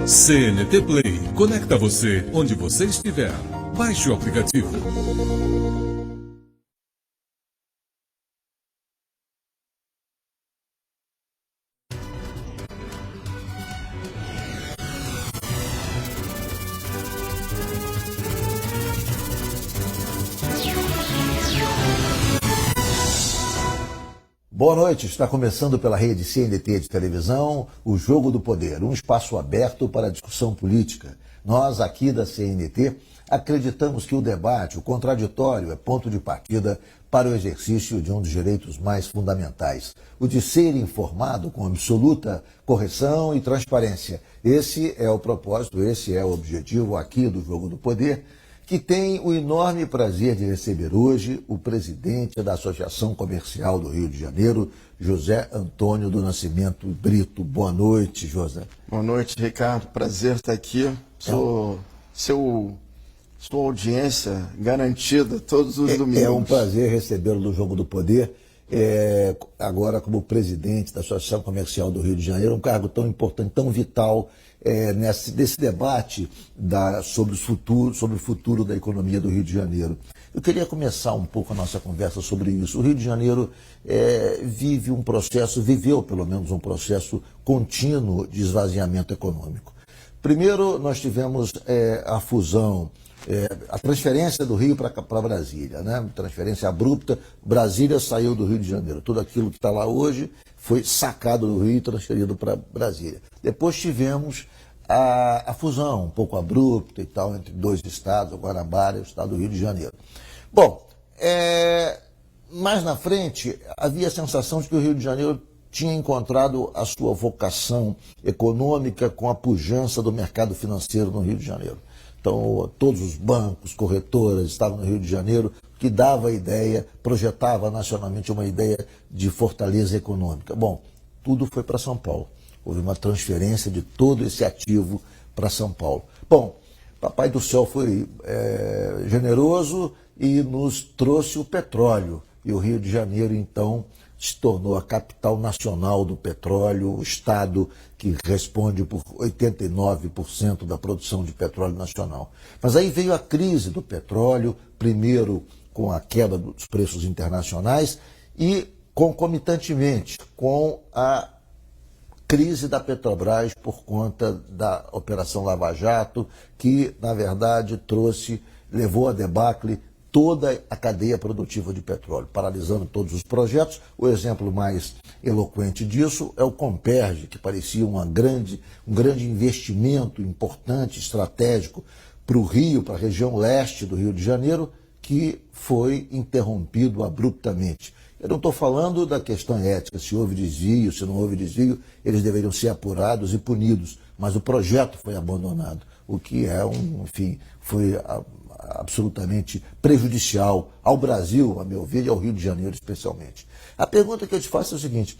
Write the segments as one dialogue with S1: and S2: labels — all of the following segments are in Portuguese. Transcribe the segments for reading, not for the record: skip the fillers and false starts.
S1: CNT Play, conecta você onde você estiver. Baixe o aplicativo.
S2: Boa noite, está começando pela rede CNT de televisão, o Jogo do Poder, um espaço aberto para a discussão política. Nós, aqui da CNT, acreditamos que o debate, o contraditório, é ponto de partida para o exercício de um dos direitos mais fundamentais, o de ser informado com absoluta correção e transparência. Esse é o propósito, esse é o objetivo aqui do Jogo do Poder, que tem o enorme prazer de receber hoje o presidente da Associação Comercial do Rio de Janeiro, José Antônio do Nascimento Brito. Boa noite, José.
S3: Boa noite, Ricardo. Prazer estar aqui. Sua audiência garantida todos os domingos.
S2: É um prazer recebê-lo no Jogo do Poder, agora como presidente da Associação Comercial do Rio de Janeiro, um cargo tão importante, tão vital, nesse debate sobre o futuro da economia do Rio de Janeiro. Eu queria começar um pouco a nossa conversa sobre isso. O Rio de Janeiro viveu pelo menos um processo contínuo de esvaziamento econômico. Primeiro, nós tivemos a fusão, a transferência do Rio para Brasília, né? Transferência abrupta, Brasília saiu do Rio de Janeiro. Tudo aquilo que está lá hoje foi sacado do Rio e transferido para Brasília. Depois tivemos a fusão, um pouco abrupta e tal, entre dois estados, o Guanabara e o estado do Rio de Janeiro. Bom, mais na frente, havia a sensação de que o Rio de Janeiro tinha encontrado a sua vocação econômica com a pujança do mercado financeiro no Rio de Janeiro. Então, todos os bancos, corretoras estavam no Rio de Janeiro, que dava a ideia, projetava nacionalmente uma ideia de fortaleza econômica. Bom, tudo foi para São Paulo. Houve uma transferência de todo esse ativo para São Paulo. Bom, Papai do Céu foi generoso e nos trouxe o petróleo. E o Rio de Janeiro, então, se tornou a capital nacional do petróleo, o estado que responde por 89% da produção de petróleo nacional. Mas aí veio a crise do petróleo, primeiro com a queda dos preços internacionais e concomitantemente com a crise da Petrobras por conta da Operação Lava Jato, que, na verdade, levou a debacle toda a cadeia produtiva de petróleo, paralisando todos os projetos. O exemplo mais eloquente disso é o Comperj, que parecia um grande investimento importante, estratégico para o Rio, para a região leste do Rio de Janeiro, que foi interrompido abruptamente. Eu não estou falando da questão ética, se houve desvio, se não houve desvio, eles deveriam ser apurados e punidos, mas o projeto foi abandonado, o que foi absolutamente prejudicial ao Brasil, a meu ver, e ao Rio de Janeiro especialmente. A pergunta que eu te faço é o seguinte,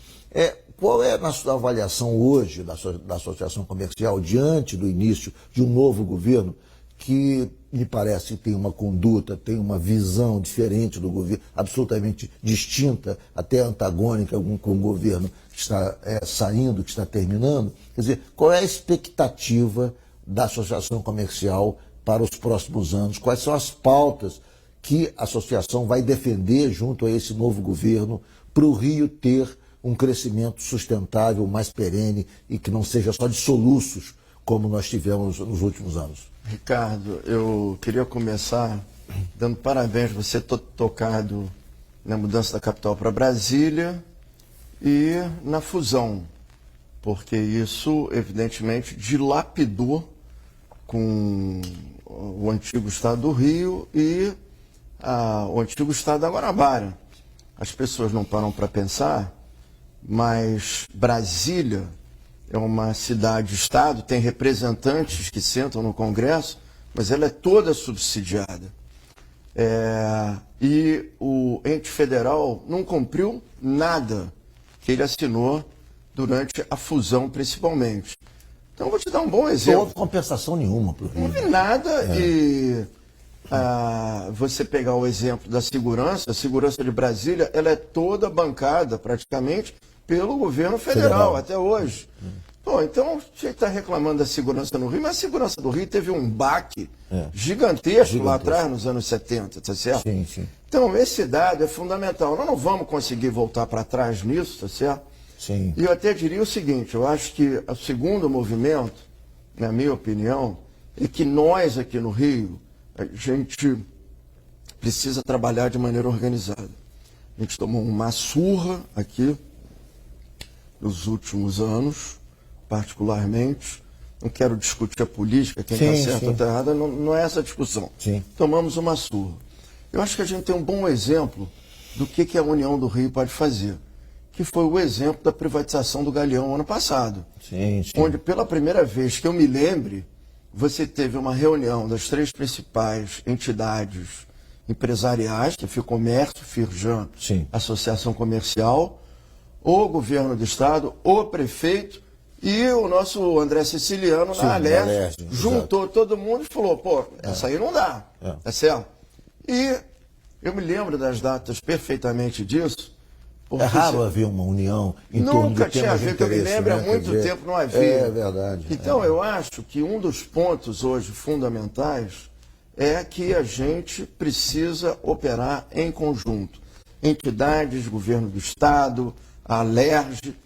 S2: qual é a sua avaliação hoje da Associação Comercial diante do início de um novo governo que me parece tem uma conduta, tem uma visão diferente do governo, absolutamente distinta, até antagônica com o governo que está saindo, que está terminando? Quer dizer, qual é a expectativa da Associação Comercial para os próximos anos? Quais são as pautas que a associação vai defender junto a esse novo governo para o Rio ter um crescimento sustentável, mais perene e que não seja só de soluços, como nós tivemos nos últimos anos?
S3: Ricardo, eu queria começar dando parabéns a você ter tocado na mudança da capital para Brasília e na fusão, porque isso, evidentemente, dilapidou com o antigo estado do Rio e o antigo estado da Guanabara. As pessoas não param para pensar, mas Brasília é uma cidade-estado, tem representantes que sentam no Congresso, mas ela é toda subsidiada. E o ente federal não cumpriu nada que ele assinou durante a fusão, principalmente. Então, eu vou te dar um bom exemplo.
S2: Não houve compensação nenhuma para o Rio.
S3: Não houve nada e você pegar o exemplo da segurança, a segurança de Brasília, ela é toda bancada praticamente pelo governo federal até hoje. Pô, então a gente está reclamando da segurança no Rio, mas a segurança do Rio teve um baque gigantesco lá atrás, nos anos 70, tá certo?
S2: Sim, sim.
S3: Então, esse dado é fundamental. Nós não vamos conseguir voltar para trás nisso, tá certo?
S2: Sim.
S3: E eu até diria o seguinte, eu acho que o segundo movimento, na minha opinião, é que nós aqui no Rio, a gente precisa trabalhar de maneira organizada. A gente tomou uma surra aqui nos últimos anos, particularmente. Não quero discutir a política, quem está certo ou está errado, não é essa a discussão.
S2: Sim.
S3: Tomamos uma surra. Eu acho que a gente tem um bom exemplo do que a União do Rio pode fazer, que foi o exemplo da privatização do Galeão ano passado.
S2: Sim, sim.
S3: Onde, pela primeira vez que eu me lembre, você teve uma reunião das 3 principais entidades empresariais, que foi Comércio, Firjan,
S2: Sim.
S3: Associação Comercial, o governo do estado, o prefeito e o nosso André Siciliano na Alérgio, juntou todo mundo e falou, pô, essa aí não dá, tá certo? E eu me lembro das datas perfeitamente disso.
S2: É raro haver uma união em torno de
S3: nunca tinha havido, que eu me lembro, há muito tempo não havia.
S2: É verdade.
S3: Então, eu acho que um dos pontos hoje fundamentais é que a gente precisa operar em conjunto. Entidades, governo do estado, a Alerj,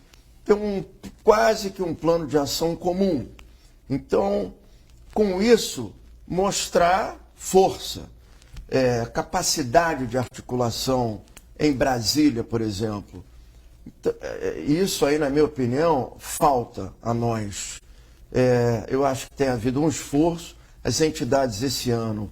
S3: tem quase que um plano de ação comum. Então, com isso, mostrar força, capacidade de articulação em Brasília, por exemplo. Isso aí, na minha opinião, falta a nós. Eu acho que tem havido um esforço. As entidades esse ano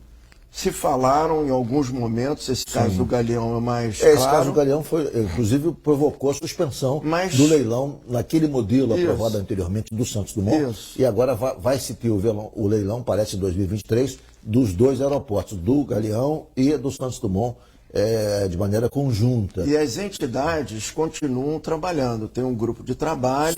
S3: se falaram em alguns momentos, esse caso do Galeão é mais claro.
S2: Esse caso do Galeão inclusive, provocou a suspensão do leilão naquele modelo aprovado anteriormente do Santos Dumont.
S3: Isso.
S2: E agora vai se ter o leilão, parece em 2023, dos 2 aeroportos, do Galeão e do Santos Dumont, de maneira conjunta.
S3: E as entidades continuam trabalhando. Tem um grupo de trabalho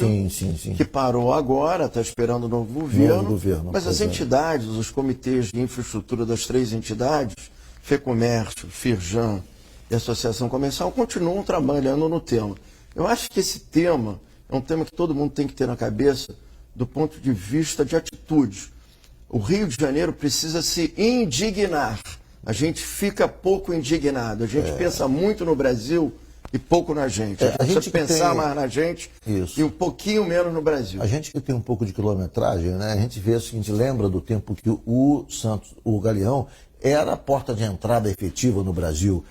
S3: que parou agora, está esperando o novo governo. Mas as entidades, os comitês de infraestrutura das 3 entidades, FEComércio, Firjan e Associação Comercial, continuam trabalhando no tema. Eu acho que esse tema é um tema que todo mundo tem que ter na cabeça do ponto de vista de atitude. O Rio de Janeiro precisa se indignar. A gente fica pouco indignado. A gente pensa muito no Brasil e pouco na gente. A gente precisa pensar mais na gente e um pouquinho menos no Brasil.
S2: A gente que tem um pouco de quilometragem, né? A gente vê o seguinte, lembra do tempo que o Galeão era a porta de entrada efetiva no Brasil.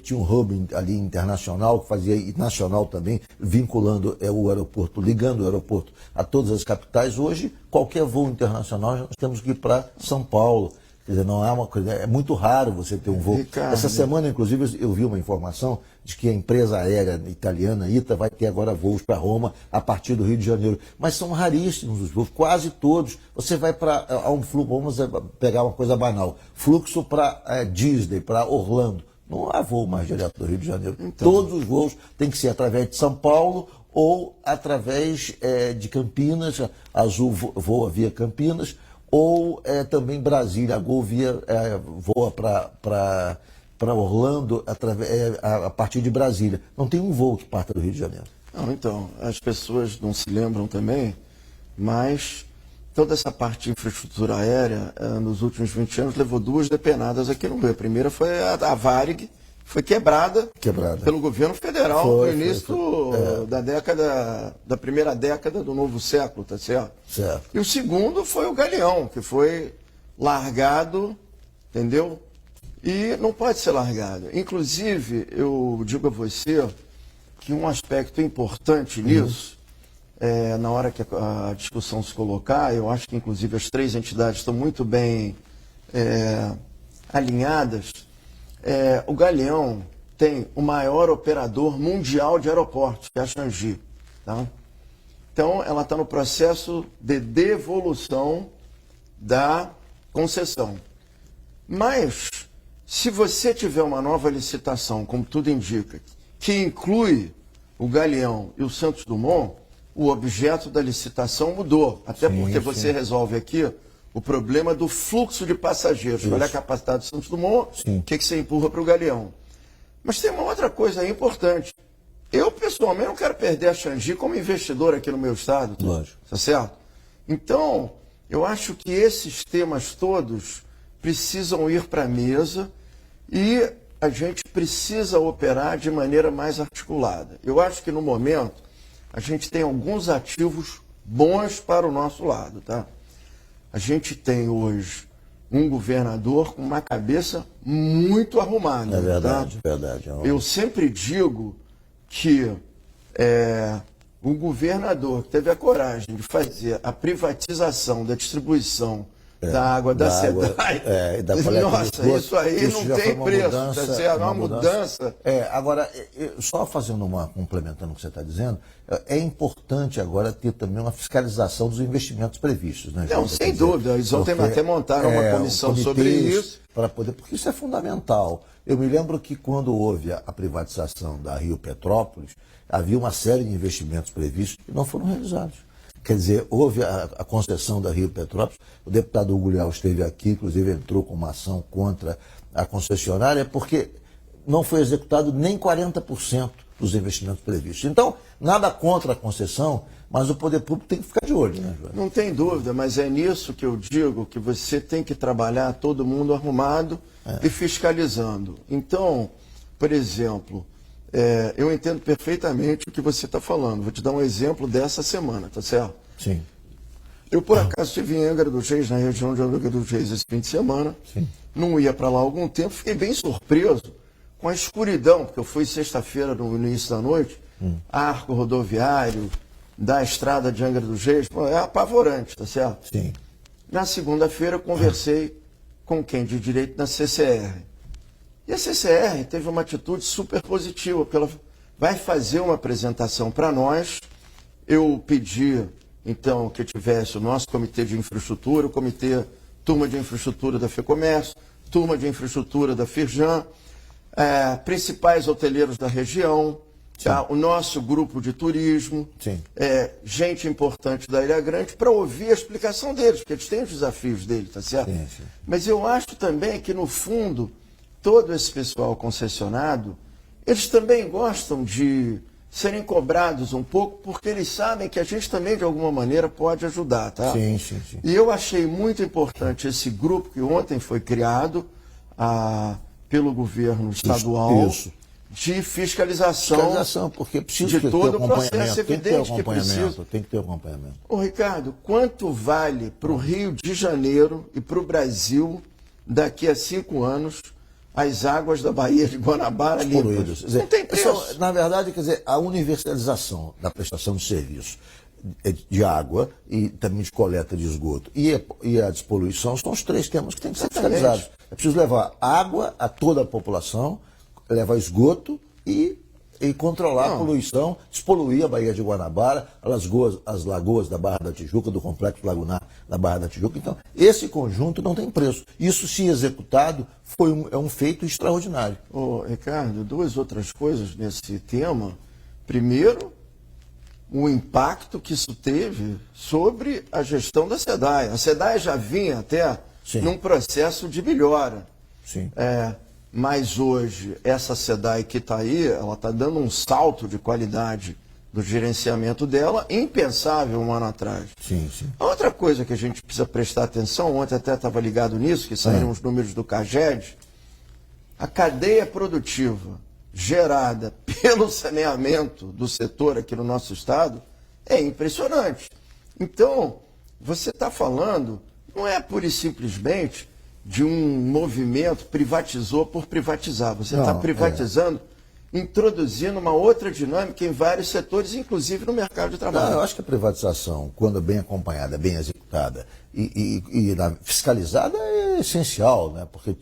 S2: Tinha um hub ali internacional, que fazia, e nacional também, vinculando o aeroporto, ligando o aeroporto a todas as capitais. Hoje, qualquer voo internacional, nós temos que ir para São Paulo. Quer dizer, não é uma coisa, é muito raro você ter um voo.
S3: Ricardo.
S2: Essa semana, inclusive, eu vi uma informação de que a empresa aérea italiana, ITA, vai ter agora voos para Roma a partir do Rio de Janeiro. Mas são raríssimos os voos, quase todos. Você vai para um fluxo, vamos pegar uma coisa banal, fluxo para Disney, para Orlando. Não há voo mais direto do Rio de Janeiro. Então, todos os voos têm que ser através de São Paulo ou através de Campinas. A Azul voa via Campinas. Ou também Brasília, a Gol voa para Orlando a partir de Brasília. Não tem um voo que parta do Rio de Janeiro.
S3: Não, então, as pessoas não se lembram também, mas toda essa parte de infraestrutura aérea, nos últimos 20 anos, levou 2 depenadas aqui no Rio. A primeira foi a Varig, foi quebrada pelo governo federal no início da primeira década do novo século, tá certo?
S2: Certo.
S3: E o segundo foi o Galeão, que foi largado, entendeu? E não pode ser largado. Inclusive, eu digo a você que um aspecto importante nisso, na hora que a discussão se colocar, eu acho que inclusive as 3 entidades estão muito bem alinhadas. O Galeão tem o maior operador mundial de aeroportos, que é a Changi. Tá? Então, ela está no processo de devolução da concessão. Mas, se você tiver uma nova licitação, como tudo indica, que inclui o Galeão e o Santos Dumont, o objeto da licitação mudou. Até porque você resolve aqui o problema do fluxo de passageiros. Olha a capacidade do Santos Dumont, o que você empurra para o Galeão. Mas tem uma outra coisa aí importante. Eu, pessoalmente, não quero perder a Changi como investidor aqui no meu estado.
S2: Lógico.
S3: Tá certo? Então, eu acho que esses temas todos precisam ir para a mesa e a gente precisa operar de maneira mais articulada. Eu acho que no momento a gente tem alguns ativos bons para o nosso lado, tá? A gente tem hoje um governador com uma cabeça muito arrumada.
S2: É verdade,
S3: tá?
S2: verdade.
S3: Eu sempre digo que o governador que teve a coragem de fazer a privatização da distribuição da água da SEDAI,
S2: e da coleta de
S3: nossa,
S2: esgoto,
S3: isso aí
S2: isso
S3: não
S2: já foi
S3: tem
S2: uma
S3: preço,
S2: mudança,
S3: tá certo? Uma mudança.
S2: Agora, só fazendo complementando o que você está dizendo, é importante agora ter também uma fiscalização dos investimentos previstos, né,
S3: Não, sem dúvida. Eles ontem até montaram uma comissão sobre isso.
S2: Para poder, porque isso é fundamental. Eu me lembro que quando houve a privatização da Rio Petrópolis, havia uma série de investimentos previstos que não foram realizados. Quer dizer, houve a concessão da Rio Petrópolis, o deputado Hugo Leal esteve aqui, inclusive entrou com uma ação contra a concessionária, porque não foi executado nem 40% dos investimentos previstos. Então, nada contra a concessão, mas o poder público tem que ficar de olho, né, João?
S3: Não tem dúvida, mas é nisso que eu digo que você tem que trabalhar todo mundo arrumado e fiscalizando. Então, por exemplo, eu entendo perfeitamente o que você está falando. Vou te dar um exemplo dessa semana, tá certo?
S2: Sim.
S3: Eu, por acaso, estive em Angra dos Reis, na região de Angra dos Reis, esse fim de semana.
S2: Sim.
S3: Não ia para lá há algum tempo, fiquei bem surpreso com a escuridão, porque eu fui sexta-feira no início da noite, arco rodoviário da estrada de Angra dos Reis, é apavorante, tá certo?
S2: Sim.
S3: Na segunda-feira eu conversei com quem de direito na CCR. E a CCR teve uma atitude super positiva, porque ela vai fazer uma apresentação para nós. Eu pedi, então, que tivesse o nosso comitê de infraestrutura, o comitê turma de infraestrutura da FEComércio, turma de infraestrutura da Firjan, principais hoteleiros da região, tá? O nosso grupo de turismo, gente importante da Ilha Grande, para ouvir a explicação deles, porque eles têm os desafios deles, tá certo?
S2: Sim, sim.
S3: Mas eu acho também que, no fundo, todo esse pessoal concessionado, eles também gostam de serem cobrados um pouco, porque eles sabem que a gente também, de alguma maneira, pode ajudar, tá?
S2: Sim, sim, sim.
S3: E eu achei muito importante esse grupo que ontem foi criado pelo governo estadual
S2: Isso.
S3: de fiscalização.
S2: Fiscalização, porque precisa
S3: de
S2: ter
S3: todo o
S2: acompanhamento,
S3: processo,
S2: tem que ter
S3: evidente que
S2: acompanhamento,
S3: precisa.
S2: tem que ter acompanhamento.
S3: Ô, Ricardo, quanto vale para o Rio de Janeiro e para o Brasil, daqui a 5 anos, as águas da Baía de Guanabara limpas? Não tem preço.
S2: Na verdade, quer dizer, a universalização da prestação de serviço de água e também de coleta de esgoto e a despoluição são os 3 temas que têm que ser fiscalizados. É preciso levar água a toda a população, levar esgoto e controlar a poluição, despoluir a Baía de Guanabara, as lagoas da Barra da Tijuca, do complexo lagunar da Barra da Tijuca. Então, esse conjunto não tem preço. Isso, se executado, é um feito extraordinário.
S3: Ô, Ricardo, 2 outras coisas nesse tema. Primeiro, o impacto que isso teve sobre a gestão da SEDAI. A SEDAI já vinha até num processo de melhora.
S2: Sim.
S3: Mas hoje, essa SEDAI que está aí, ela está dando um salto de qualidade do gerenciamento dela, impensável um ano atrás.
S2: Sim, sim.
S3: A outra coisa que a gente precisa prestar atenção, ontem até estava ligado nisso, que saíram os números do CAGED, a cadeia produtiva gerada pelo saneamento do setor aqui no nosso estado é impressionante. Então, você está falando, não é pura e simplesmente de um movimento privatizou por privatizar. Você está privatizando, introduzindo uma outra dinâmica em vários setores, inclusive no mercado de trabalho.
S2: Eu acho que a privatização, quando bem acompanhada, bem executada e fiscalizada, é essencial, né? Porque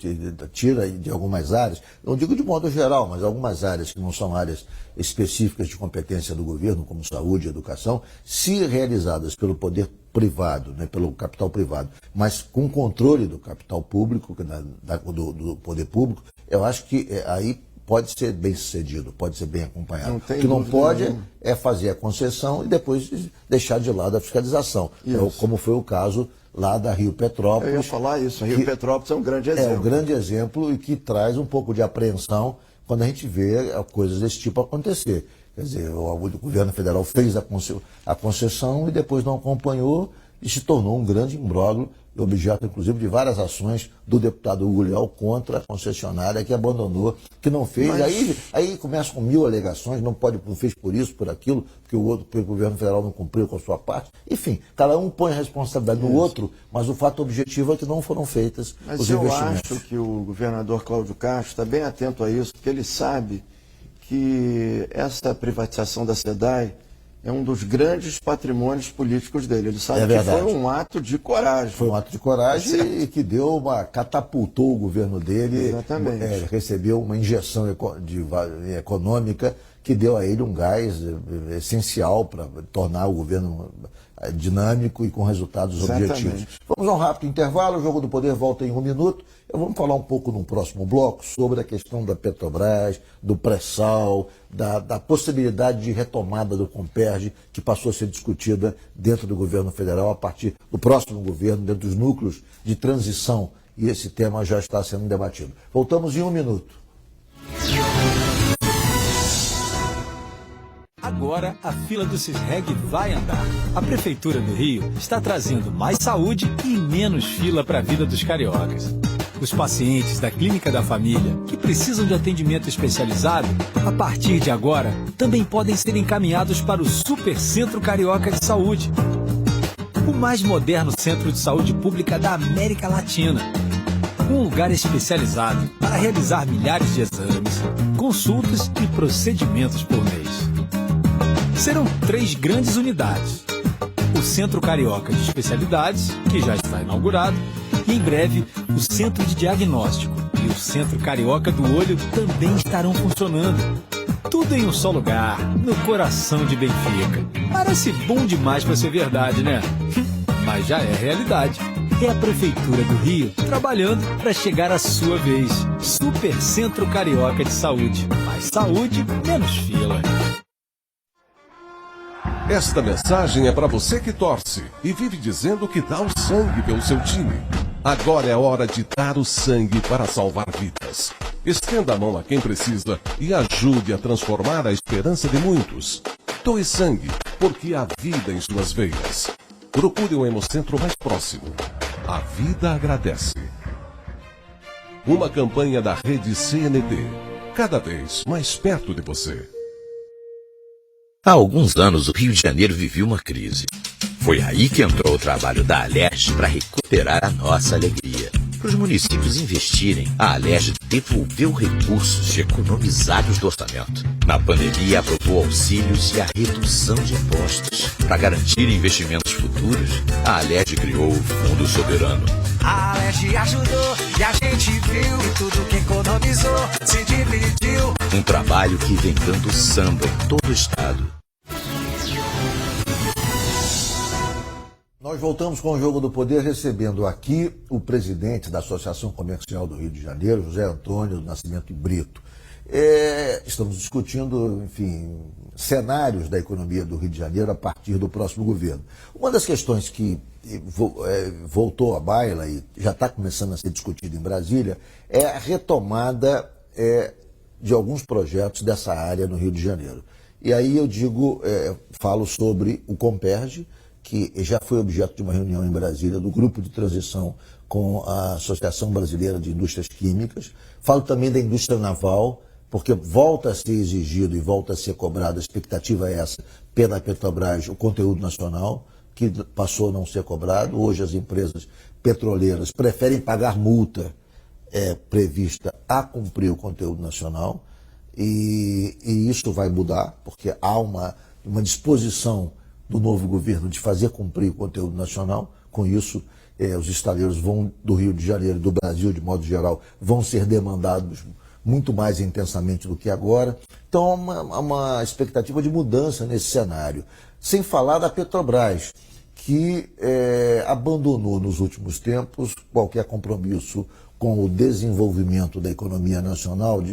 S2: tira de algumas áreas, não digo de modo geral, mas algumas áreas que não são áreas específicas de competência do governo, como saúde e educação, se realizadas pelo poder privado, né, pelo capital privado, mas com controle do capital público, do poder público, eu acho que aí pode ser bem sucedido, pode ser bem acompanhado. O que não pode é fazer a concessão e depois deixar de lado a fiscalização, como foi o caso lá da Rio Petrópolis.
S3: Eu ia falar isso, a Rio Petrópolis é um grande exemplo.
S2: É um grande exemplo e que traz um pouco de apreensão quando a gente vê coisas desse tipo acontecer. Quer dizer, o governo federal fez a concessão e depois não acompanhou e se tornou um grande imbróglio, objeto inclusive de várias ações do deputado Hugo Leal contra a concessionária que abandonou, que não fez. Aí começa com 1000 alegações, não fez por isso, por aquilo, porque o governo federal não cumpriu com a sua parte. Enfim, cada um põe a responsabilidade no outro, mas o fato objetivo é que não foram feitas os investimentos.
S3: Eu acho que o governador Cláudio Castro está bem atento a isso, porque ele sabe que essa privatização da SEDAI é um dos grandes patrimônios políticos dele. Ele sabe que foi um ato de coragem.
S2: Foi um ato de coragem e que catapultou o governo dele.
S3: Exatamente.
S2: Recebeu uma injeção econômica que deu a ele um gás essencial para tornar o governo dinâmico e com resultados objetivos. Vamos a um rápido intervalo, o Jogo do Poder volta em 1 minuto. Vamos falar um pouco no próximo bloco sobre a questão da Petrobras, do pré-sal, da possibilidade de retomada do Comperj, que passou a ser discutida dentro do governo federal a partir do próximo governo, dentro dos núcleos de transição, e esse tema já está sendo debatido. Voltamos em 1 minuto.
S4: Agora a fila do Cisreg vai andar. A Prefeitura do Rio está trazendo mais saúde e menos fila para a vida dos cariocas. Os pacientes da Clínica da Família, que precisam de atendimento especializado, a partir de agora, também podem ser encaminhados para o Super Centro Carioca de Saúde, o mais moderno centro de saúde pública da América Latina. Um lugar especializado para realizar milhares de exames, consultas e procedimentos por mês. Serão 3 grandes unidades. O Centro Carioca de Especialidades, que já está inaugurado, e em breve o Centro de Diagnóstico e o Centro Carioca do Olho também estarão funcionando. Tudo em um só lugar, no coração de Benfica. Parece bom demais para ser verdade, né? Mas já é realidade. É a Prefeitura do Rio trabalhando para chegar à sua vez. Super Centro Carioca de Saúde. Mais saúde, menos fila.
S1: Esta mensagem é para você que torce e vive dizendo que dá o sangue pelo seu time. Agora é hora de dar o sangue para salvar vidas. Estenda a mão a quem precisa e ajude a transformar a esperança de muitos. Doe sangue, porque há vida em suas veias. Procure o Hemocentro mais próximo. A vida agradece. Uma campanha da rede CNT. Cada vez mais perto de você.
S5: Há alguns anos, o Rio de Janeiro vivia uma crise. Foi aí que entrou o trabalho da Alerj para recuperar a nossa alegria. Para os municípios investirem, a Alerj devolveu recursos economizados do orçamento. Na pandemia, aprovou auxílios e a redução de impostos. Para garantir investimentos futuros, a Alerj criou o Fundo Soberano.
S6: A Alerj ajudou e a gente viu e tudo que economizou se dividiu.
S5: Um trabalho que vem dando samba em todo o estado.
S2: Nós voltamos com o Jogo do Poder, recebendo aqui o presidente da Associação Comercial do Rio de Janeiro, José Antônio do Nascimento Brito. Estamos discutindo, enfim, cenários da economia do Rio de Janeiro a partir do próximo governo. Uma das questões que voltou à baila e já está começando a ser discutida em Brasília é a retomada de alguns projetos dessa área no Rio de Janeiro. E aí eu falo sobre o Comperj, que já foi objeto de uma reunião em Brasília do grupo de transição com a Associação Brasileira de Indústrias Químicas. Falo também da indústria naval, porque volta a ser exigido e volta a ser cobrado, a expectativa é essa, pela Petrobras, o conteúdo nacional, que passou a não ser cobrado. Hoje as empresas petroleiras preferem pagar multa prevista a cumprir o conteúdo nacional, e isso vai mudar, porque há uma disposição do novo governo de fazer cumprir o conteúdo nacional. Com isso, os estaleiros do Rio de Janeiro e do Brasil, de modo geral, vão ser demandados muito mais intensamente do que agora. Então, há uma expectativa de mudança nesse cenário. Sem falar da Petrobras, que abandonou nos últimos tempos qualquer compromisso com o desenvolvimento da economia nacional,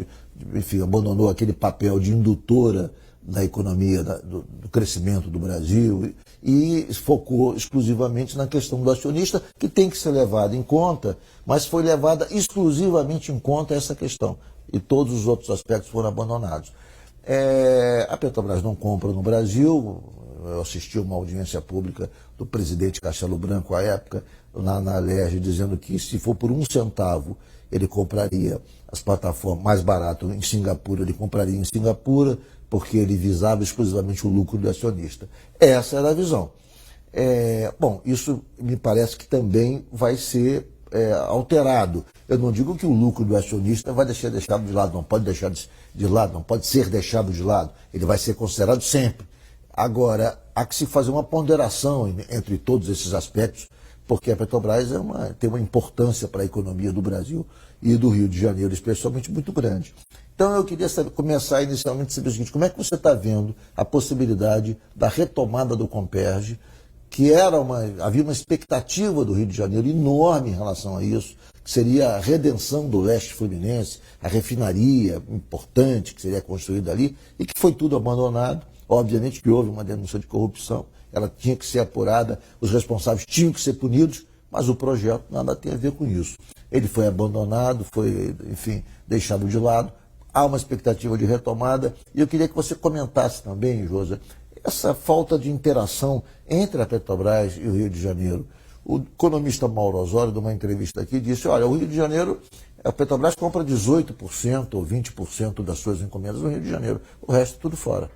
S2: enfim, abandonou aquele papel de indutora da economia, do crescimento do Brasil, e focou exclusivamente na questão do acionista, que tem que ser levada em conta, mas foi levada exclusivamente em conta essa questão, e todos os outros aspectos foram abandonados. A Petrobras não compra no Brasil. Eu assisti uma audiência pública do presidente Castelo Branco à época, lá na Alerj, dizendo que se for por 1 centavo, ele compraria as plataformas mais barato em Singapura, ele compraria em Singapura, porque ele visava exclusivamente o lucro do acionista. Essa era a visão. Bom, isso me parece que também vai ser alterado. Eu não digo que o lucro do acionista vai deixado de lado, não pode deixar de lado, não pode ser deixado de lado. Ele vai ser considerado sempre. Agora, há que se fazer uma ponderação entre todos esses aspectos, porque a Petrobras tem uma importância para a economia do Brasil e do Rio de Janeiro, especialmente, muito grande. Então eu queria começar inicialmente saber o seguinte: como é que você está vendo a possibilidade da retomada do Comperj, que havia uma expectativa do Rio de Janeiro enorme em relação a isso, que seria a redenção do leste fluminense, a refinaria importante que seria construída ali, e que foi tudo abandonado. Obviamente que houve uma denúncia de corrupção, ela tinha que ser apurada, os responsáveis tinham que ser punidos, mas o projeto nada tem a ver com isso. Ele foi abandonado, foi, enfim, deixado de lado. Há uma expectativa de retomada, e eu queria que você comentasse também, Josa, essa falta de interação entre a Petrobras e o Rio de Janeiro. O economista Mauro Osório, numa entrevista aqui, disse: olha, o Rio de Janeiro, a Petrobras compra 18% ou 20% das suas encomendas no Rio de Janeiro, o resto tudo fora.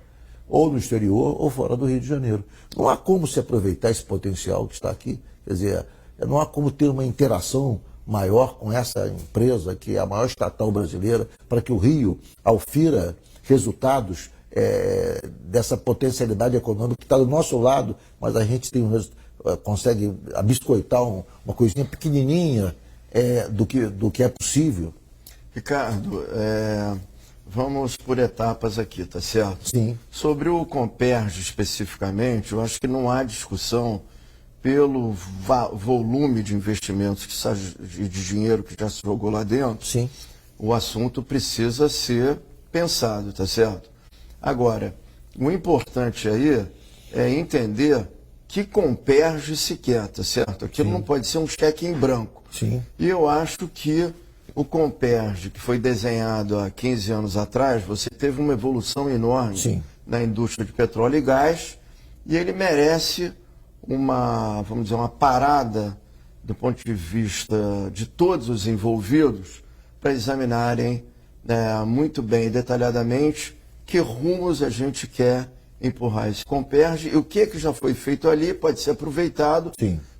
S2: Ou no exterior, ou fora do Rio de Janeiro. Não há como se aproveitar esse potencial que está aqui. Quer dizer, não há como ter uma interação maior com essa empresa, que é a maior estatal brasileira, para que o Rio aufira resultados dessa potencialidade econômica que está do nosso lado, mas a gente consegue abiscoitar uma coisinha pequenininha do que é possível.
S3: Ricardo, vamos por etapas aqui, tá certo?
S2: Sim.
S3: Sobre o Comperj especificamente, eu acho que não há discussão pelo volume de investimentos de dinheiro que já se jogou lá dentro.
S2: Sim.
S3: O assunto precisa ser pensado, tá certo? Agora, o importante aí é entender que Comperj se quer, tá certo? Aquilo não pode ser um cheque em branco.
S2: Sim.
S3: E eu acho que o Comperj, que foi desenhado há 15 anos atrás, você teve uma evolução enorme na indústria de petróleo e gás, e ele merece uma parada do ponto de vista de todos os envolvidos para examinarem muito bem e detalhadamente que rumos a gente quer empurrar esse Comperj e o que já foi feito ali pode ser aproveitado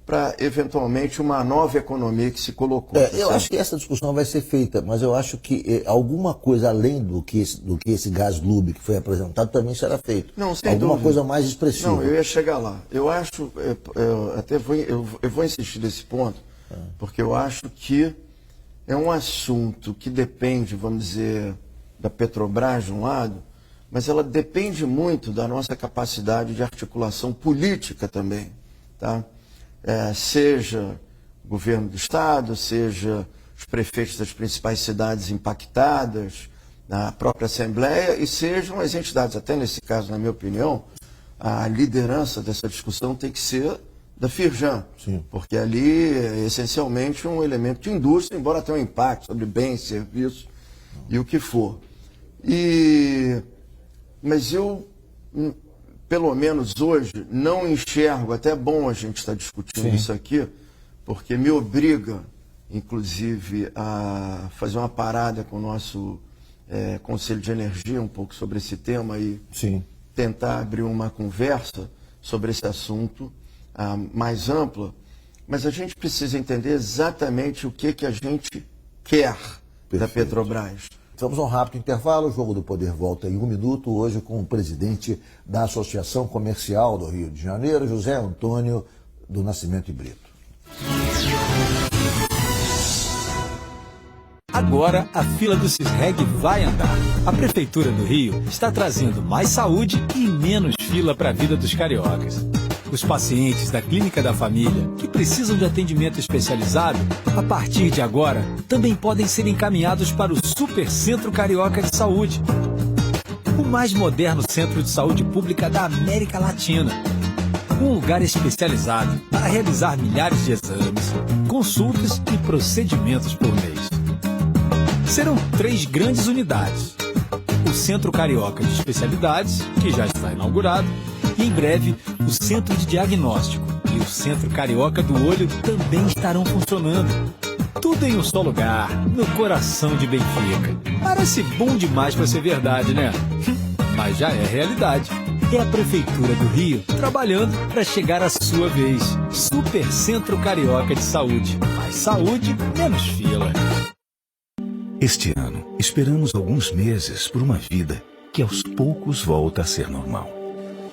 S3: para, eventualmente, uma nova economia que se colocou.
S2: Eu acho que essa discussão vai ser feita, mas eu acho que alguma coisa além do que esse gás lube que foi apresentado também será feito.
S3: Não, sem
S2: alguma
S3: dúvida.
S2: Coisa mais expressiva.
S3: Não, eu ia chegar lá. Eu acho, eu vou insistir nesse ponto, porque eu acho que é um assunto que depende, vamos dizer, da Petrobras de um lado, mas ela depende muito da nossa capacidade de articulação política também, tá? Seja o governo do Estado, seja os prefeitos das principais cidades impactadas, a própria Assembleia, e sejam as entidades. Até nesse caso, na minha opinião, a liderança dessa discussão tem que ser da Firjan, porque ali é essencialmente um elemento de indústria, embora tenha um impacto sobre bens, serviços e o que for. Mas eu, pelo menos hoje, não enxergo, até é bom a gente estar discutindo isso aqui, porque me obriga, inclusive, a fazer uma parada com o nosso Conselho de Energia um pouco sobre esse tema e tentar abrir uma conversa sobre esse assunto mais ampla, mas a gente precisa entender exatamente o que a gente quer da Petrobras.
S2: Vamos a um rápido intervalo, o Jogo do Poder volta em 1 minuto, hoje com o presidente da Associação Comercial do Rio de Janeiro, José Antônio do Nascimento e Brito.
S4: Agora a fila do Cisreg vai andar. A Prefeitura do Rio está trazendo mais saúde e menos fila para a vida dos cariocas. Os pacientes da Clínica da Família, que precisam de atendimento especializado, a partir de agora, também podem ser encaminhados para o Super Centro Carioca de Saúde, o mais moderno centro de saúde pública da América Latina. Um lugar especializado para realizar milhares de exames, consultas e procedimentos por mês. Serão 3 grandes unidades. o Centro Carioca de Especialidades, que já está inaugurado, e em breve o Centro de Diagnóstico e o Centro Carioca do Olho também estarão funcionando. Tudo em um só lugar, no coração de Benfica. Parece bom demais para ser verdade, né? Mas já é realidade. É a Prefeitura do Rio trabalhando para chegar à sua vez. Super Centro Carioca de Saúde. Mais saúde, menos fila.
S7: Este ano, esperamos alguns meses por uma vida que aos poucos volta a ser normal.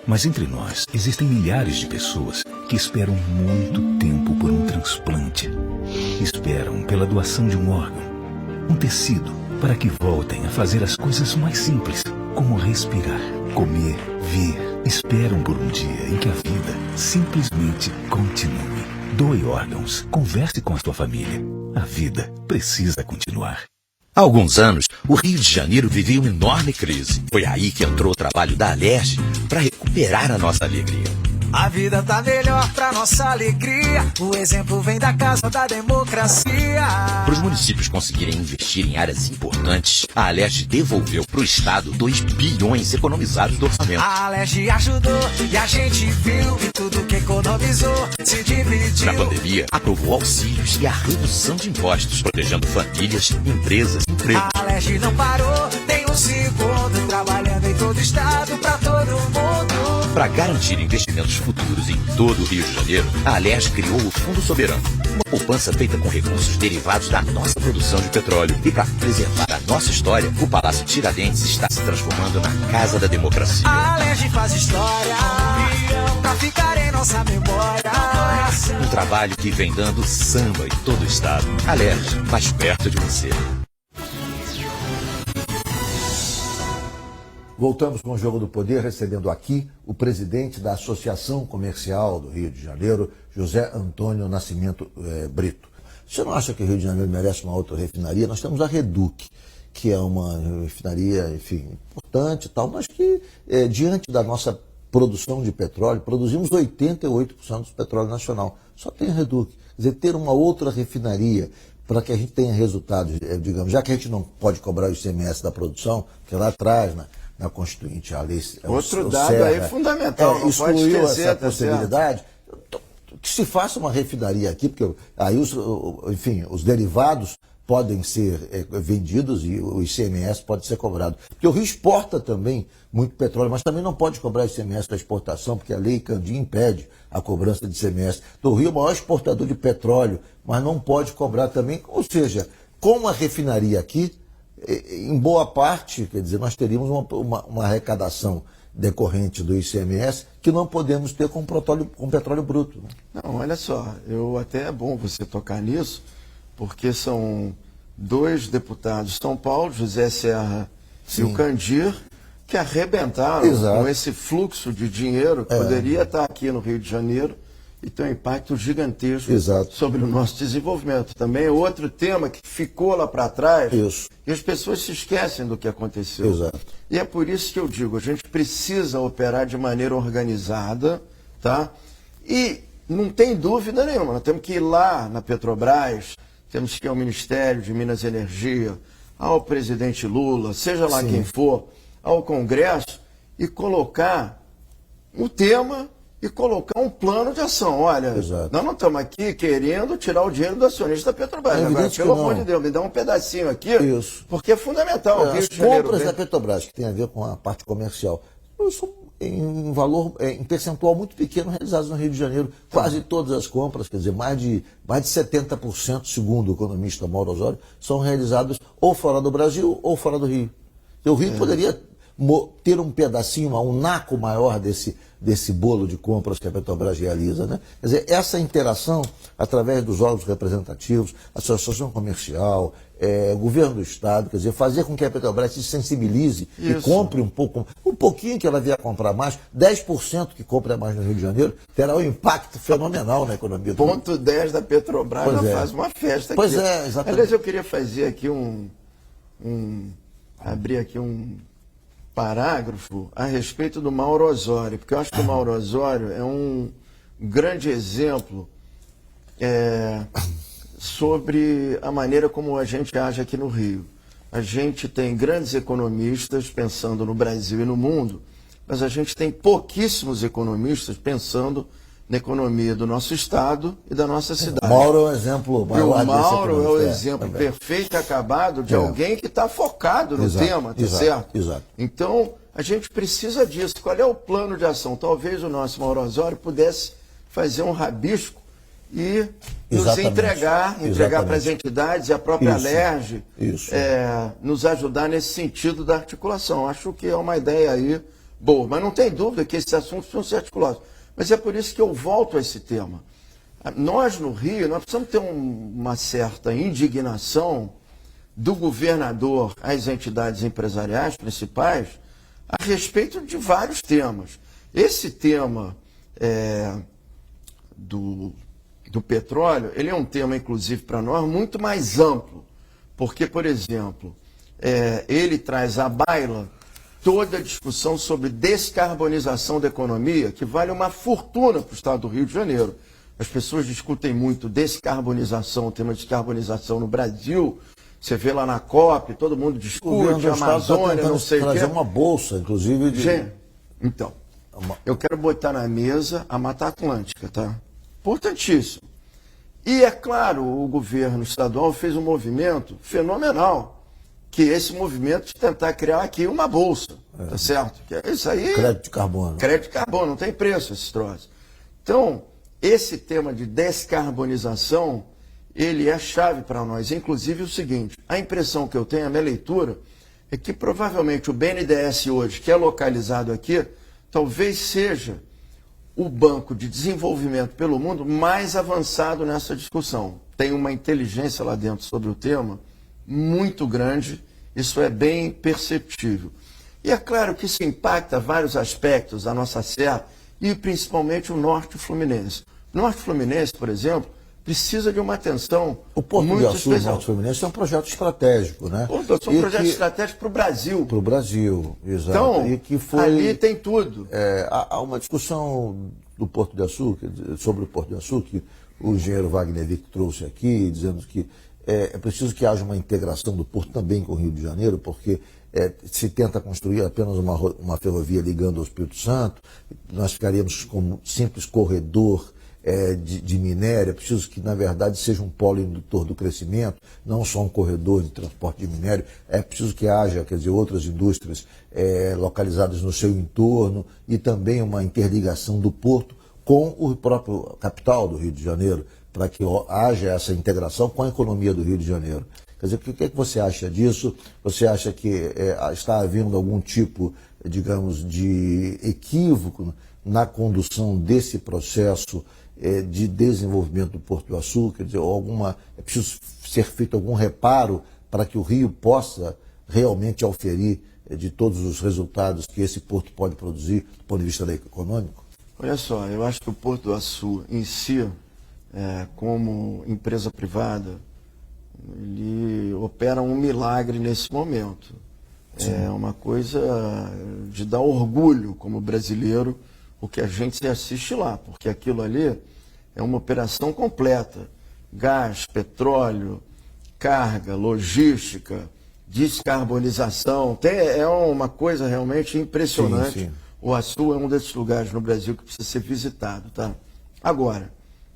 S7: Mas entre nós, existem milhares de pessoas que esperam muito tempo por um transplante. Esperam pela doação de um órgão, um tecido, para que voltem a fazer as coisas mais simples, como respirar, comer, ver. Esperam por um dia em que a vida simplesmente continue. Doe órgãos, converse com a sua família. A vida precisa continuar.
S5: Há alguns anos, o Rio de Janeiro vivia uma enorme crise. Foi aí que entrou o trabalho da Alerj para recuperar a nossa alegria.
S6: A vida tá melhor pra nossa alegria. O exemplo vem da Casa da Democracia.
S5: Para os municípios conseguirem investir em áreas importantes, a Alerj devolveu para o Estado 2 bilhões economizados do orçamento.
S6: A Alerj ajudou e a gente viu que tudo que economizou se dividiu.
S5: Na pandemia, aprovou auxílios e a redução de impostos, protegendo famílias, empresas e empregos.
S6: A Alerj não parou nem um segundo, trabalhando em todo o Estado pra todo mundo.
S5: Para garantir investimentos futuros em todo o Rio de Janeiro, a Alerj criou o Fundo Soberano, uma poupança feita com recursos derivados da nossa produção de petróleo. E para preservar a nossa história, o Palácio Tiradentes está se transformando na Casa da Democracia.
S6: A Alerj faz história pra ficar em nossa memória.
S5: Um trabalho que vem dando samba em todo o estado. Alerj, mais perto de você.
S2: Voltamos com o Jogo do Poder, recebendo aqui o presidente da Associação Comercial do Rio de Janeiro, José Antônio Nascimento Brito. Você não acha que o Rio de Janeiro merece uma outra refinaria? Nós temos a Reduc, que é uma refinaria, enfim, importante e tal, mas que, diante da nossa produção de petróleo, produzimos 88% do petróleo nacional. Só tem a Reduc. Quer dizer, ter uma outra refinaria para que a gente tenha resultados, digamos, já que a gente não pode cobrar o ICMS da produção, que lá atrás, na Constituinte, a lei...
S3: Outro dado aí fundamental, não pode esquecer
S2: essa possibilidade, que se faça uma refinaria aqui, porque aí os derivados podem ser vendidos e o ICMS pode ser cobrado. Porque o Rio exporta também muito petróleo, mas também não pode cobrar ICMS da exportação, porque a lei Candim impede a cobrança de ICMS. Então o Rio é o maior exportador de petróleo, mas não pode cobrar também, ou seja, com a refinaria aqui, em boa parte, quer dizer, nós teríamos uma arrecadação decorrente do ICMS que não podemos ter com petróleo bruto. Né?
S3: Não, olha só, até é bom você tocar nisso, porque são 2 deputados de São Paulo, José Serra e o Candir, que arrebentaram com esse fluxo de dinheiro que poderia estar aqui no Rio de Janeiro e tem um impacto gigantesco sobre o nosso desenvolvimento. Também é outro tema que ficou lá para trás e as pessoas se esquecem do que aconteceu. E é por isso que eu digo, a gente precisa operar de maneira organizada, tá? E não tem dúvida nenhuma, nós temos que ir lá na Petrobras, temos que ir ao Ministério de Minas e Energia, ao presidente Lula, seja lá quem for, ao Congresso, e colocar o tema e colocar um plano de ação. Olha, nós não estamos aqui querendo tirar o dinheiro do acionista da Petrobras. Agora, pelo amor de Deus, me dá um pedacinho aqui, porque é fundamental.
S2: As compras da Petrobras, que tem a ver com a parte comercial, são em valor, em percentual muito pequeno realizados no Rio de Janeiro. Quase todas as compras, quer dizer, mais de 70%, segundo o economista Mauro Osório, são realizadas ou fora do Brasil ou fora do Rio. Então, o Rio poderia ter um pedacinho, um naco maior desse bolo de compras que a Petrobras realiza, né? Quer dizer, essa interação através dos órgãos representativos, associação comercial, governo do Estado, quer dizer, fazer com que a Petrobras se sensibilize e compre um pouquinho que ela vier comprar mais, 10% que compra mais no Rio de Janeiro, terá um impacto fenomenal na economia do Rio.
S3: Ponto 10 da Petrobras faz uma festa aqui.
S2: Pois é, exatamente.
S3: Aliás, eu queria fazer aqui abrir aqui um parágrafo a respeito do Mauro Osório, porque eu acho que o Mauro Osório é um grande exemplo sobre a maneira como a gente age aqui no Rio. a gente tem grandes economistas pensando no Brasil e no mundo, mas a gente tem pouquíssimos economistas pensando na economia do nosso estado e da nossa cidade.
S2: O Mauro é o exemplo
S3: E o
S2: maior
S3: Mauro é o
S2: desse
S3: exemplo
S2: também.
S3: perfeito e acabado de alguém que está focado no tema, tá certo?
S2: Exato.
S3: Então, a gente precisa disso. Qual é o plano de ação? Talvez o nosso Mauro Osório pudesse fazer um rabisco e nos entregar para as entidades e a própria Alerj nos ajudar nesse sentido da articulação. Acho que é uma ideia aí boa, mas não tem dúvida que esses assuntos precisam ser articulados. Mas é por isso que eu volto a esse tema. Nós, no Rio, nós precisamos ter uma certa indignação do governador às entidades empresariais principais a respeito de vários temas. Esse tema do petróleo, ele é um tema, inclusive, para nós, muito mais amplo. Porque, por exemplo, ele traz à baila toda a discussão sobre descarbonização da economia, que vale uma fortuna para o estado do Rio de Janeiro. As pessoas discutem muito descarbonização, o tema de descarbonização no Brasil. Você vê lá na COP, todo mundo discute, a Amazônia, não sei o quê.
S2: Trazer uma bolsa, inclusive, de...
S3: Gente, então, eu quero botar na mesa a Mata Atlântica, tá? Importantíssimo. E, é claro, o governo estadual fez um movimento fenomenal, que é esse movimento de tentar criar aqui uma bolsa, tá certo? Que é isso aí.
S2: Crédito de carbono.
S3: Crédito de carbono, não tem preço esses troços. Então, esse tema de descarbonização, ele é chave para nós. Inclusive o seguinte, a impressão que eu tenho, a minha leitura, é que provavelmente o BNDES hoje, que é localizado aqui, talvez seja o banco de desenvolvimento pelo mundo mais avançado nessa discussão. Tem uma inteligência lá dentro sobre o tema muito grande, isso é bem perceptível. E é claro que isso impacta vários aspectos da nossa serra e principalmente o Norte Fluminense. O Norte Fluminense, por exemplo, precisa de uma atenção
S2: o Porto
S3: muito
S2: de Açu,
S3: especial.
S2: o Norte Fluminense é um projeto estratégico, né?
S3: É um projeto estratégico para o Brasil.
S2: Para o Brasil, exato.
S3: Então,
S2: e que foi,
S3: ali tem tudo.
S2: Há uma discussão do Porto de Açu, sobre o Porto de Açu, que o engenheiro Wagner Vick trouxe aqui, dizendo que é preciso que haja uma integração do Porto também com o Rio de Janeiro, porque se tenta construir apenas uma ferrovia ligando ao Espírito Santo, nós ficaríamos como um simples corredor de minério. É preciso que, na verdade, seja um polo indutor do crescimento, não só um corredor de transporte de minério. É preciso que haja, quer dizer, outras indústrias localizadas no seu entorno e também uma interligação do Porto com o próprio capital do Rio de Janeiro, para que haja essa integração com a economia do Rio de Janeiro. Quer dizer, o que é que você acha disso? Você acha que está havendo algum tipo, digamos, de equívoco na condução desse processo de desenvolvimento do Porto do Açu? Quer dizer, é preciso ser feito algum reparo para que o Rio possa realmente auferir de todos os resultados que esse porto pode produzir do ponto de vista econômico?
S3: Olha só, eu acho que o Porto do Açu em si, como empresa privada, ele opera um milagre nesse momento. Sim. É uma coisa de dar orgulho como brasileiro o que a gente assiste lá, porque aquilo ali é uma operação completa. Gás, petróleo, carga, logística, descarbonização, é uma coisa realmente impressionante. Sim, sim. O Açu é um desses lugares no Brasil que precisa ser visitado, tá? Agora,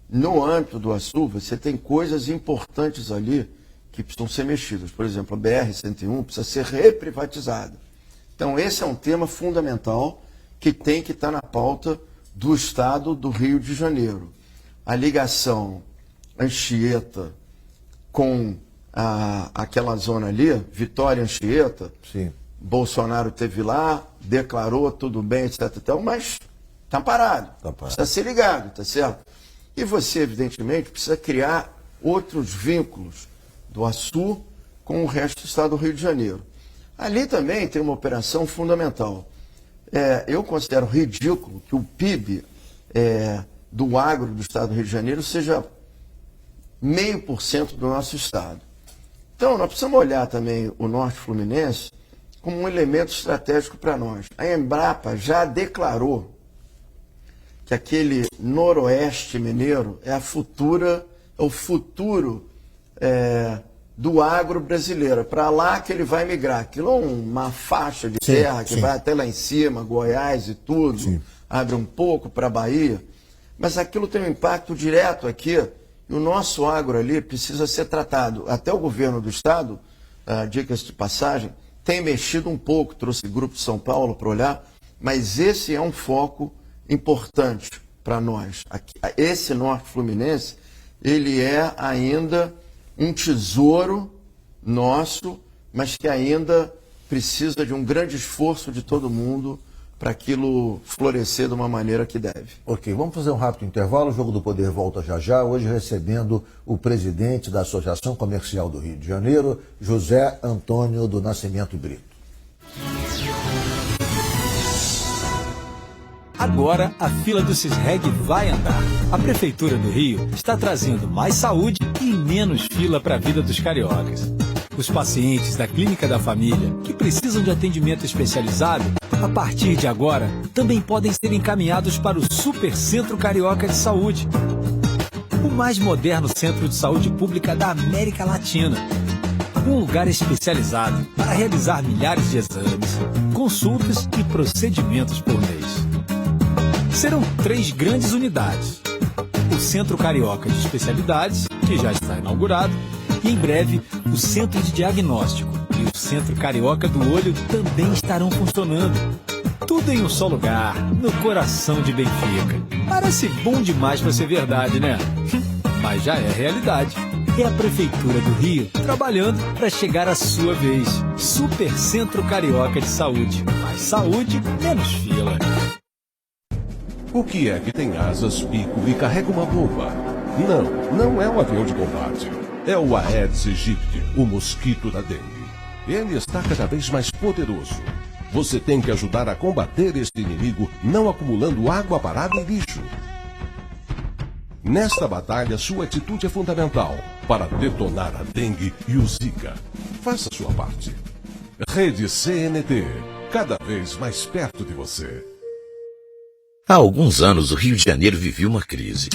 S3: no âmbito do Açu, você tem coisas importantes ali que precisam ser mexidas. Por exemplo, a BR-101 precisa ser reprivatizada. Então, esse é um tema fundamental que tem que estar na pauta do Estado do Rio de Janeiro. A ligação Anchieta com aquela zona ali, Vitória Anchieta, sim. Bolsonaro teve lá, declarou tudo bem, etc. Mas está parado. Precisa ser ligado, tá certo? E você, evidentemente, precisa criar outros vínculos do Açu com o resto do estado do Rio de Janeiro. Ali também tem uma operação fundamental. Eu considero ridículo que o PIB do agro do estado do Rio de Janeiro seja 0,5% do nosso estado. Então, nós precisamos olhar também o Norte Fluminense como um elemento estratégico para nós. A Embrapa já declarou que aquele noroeste mineiro é o futuro do agro brasileiro. Para lá que ele vai migrar. Aquilo é uma faixa de terra que vai até lá em cima, Goiás e tudo, abre um pouco para a Bahia, mas aquilo tem um impacto direto aqui, e o nosso agro ali precisa ser tratado. Até o governo do estado, dicas de passagem, tem mexido um pouco, trouxe Grupo de São Paulo para olhar, mas esse é um foco importante para nós. Esse norte fluminense, ele é ainda um tesouro nosso, mas que ainda precisa de um grande esforço de todo mundo para aquilo florescer de uma maneira que deve.
S2: Ok, vamos fazer um rápido intervalo. O Jogo do Poder volta já já. Hoje recebendo o presidente da Associação Comercial do Rio de Janeiro, José Antônio do Nascimento Brito.
S4: Agora a fila do Cisreg vai andar. A Prefeitura do Rio está trazendo mais saúde e menos fila para a vida dos cariocas. Os pacientes da Clínica da Família, que precisam de atendimento especializado, a partir de agora, também podem ser encaminhados para o Super Centro Carioca de Saúde, o mais moderno centro de saúde pública da América Latina. Um lugar especializado para realizar milhares de exames, consultas e procedimentos por mês. Serão 3 grandes unidades. O Centro Carioca de Especialidades, que já está inaugurado, e em breve o Centro de Diagnóstico e o Centro Carioca do Olho também estarão funcionando. Tudo em um só lugar, no coração de Benfica. Parece bom demais para ser verdade, né? Mas já é realidade. É a Prefeitura do Rio trabalhando para chegar à sua vez. Super Centro Carioca de Saúde. Mais saúde, menos fila.
S1: O que é que tem asas, bico e carrega uma bomba? Não é um avião de combate. É o Aedes aegypti, o mosquito da dengue. Ele está cada vez mais poderoso. Você tem que ajudar a combater este inimigo, não acumulando água parada e lixo. Nesta batalha, sua atitude é fundamental para detonar a dengue e o Zika. Faça sua parte. Rede CNT, cada vez mais perto de você.
S5: Há alguns anos, o Rio de Janeiro vivia uma crise.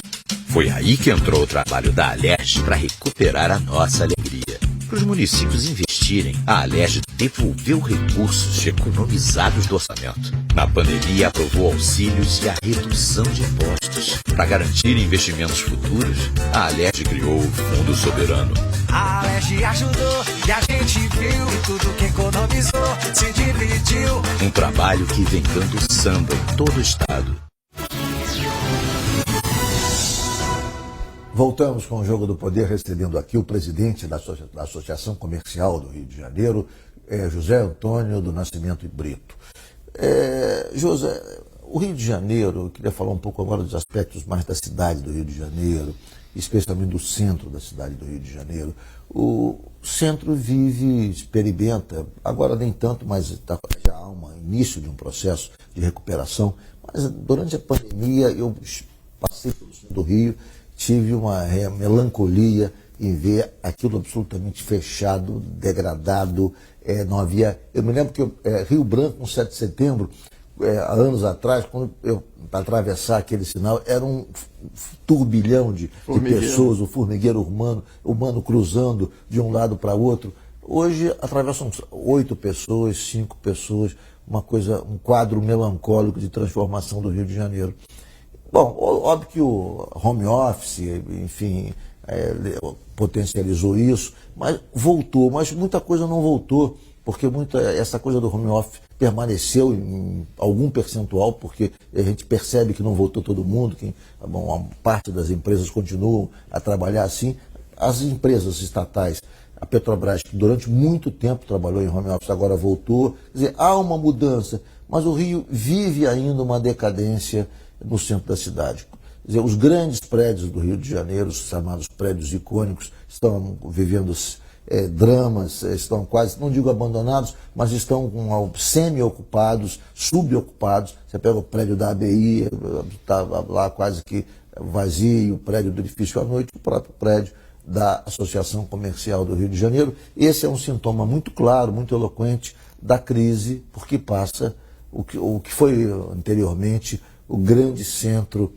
S5: Foi aí que entrou o trabalho da Alerj para recuperar a nossa alegria. Para os municípios investirem, a Alerj devolveu recursos economizados do orçamento. Na pandemia, aprovou auxílios e a redução de impostos. Para garantir investimentos futuros, a Alerj criou o Fundo Soberano.
S6: A Alerj ajudou e a gente viu e tudo que economizou se dividiu.
S5: Um trabalho que vem dando samba em todo o estado.
S2: Voltamos com o Jogo do Poder, recebendo aqui o presidente da Associação Comercial do Rio de Janeiro, José Antônio do Nascimento Brito. José, o Rio de Janeiro, eu queria falar um pouco agora dos aspectos mais da cidade do Rio de Janeiro, especialmente do centro da cidade do Rio de Janeiro. O centro vive, experimenta, agora nem tanto, mas já há um início de um processo de recuperação. Mas durante a pandemia eu passei pelo centro do Rio, tive uma melancolia em ver aquilo absolutamente fechado, degradado. Não havia. Eu me lembro que Rio Branco, no 7 de setembro, há anos atrás, quando eu para atravessar aquele sinal, era um turbilhão de pessoas, o formigueiro humano cruzando de um lado para outro. Hoje atravessam 8 pessoas, 5 pessoas, um quadro melancólico de transformação do Rio de Janeiro. Bom, óbvio que o home office, enfim, potencializou isso, mas voltou, mas muita coisa não voltou, porque essa coisa do home office permaneceu em algum percentual, porque a gente percebe que não voltou todo mundo, que uma parte das empresas continuam a trabalhar assim. As empresas estatais, a Petrobras, que durante muito tempo trabalhou em home office, agora voltou. Quer dizer, há uma mudança, mas o Rio vive ainda uma decadência no centro da cidade. Quer dizer, os grandes prédios do Rio de Janeiro, os chamados prédios icônicos, estão vivendo dramas, estão quase, não digo abandonados, mas estão semi-ocupados, subocupados. Você pega o prédio da ABI, está lá quase que vazio, o prédio do edifício à noite, o próprio prédio da Associação Comercial do Rio de Janeiro. Esse é um sintoma muito claro, muito eloquente da crise, porque passa o que foi anteriormente o grande centro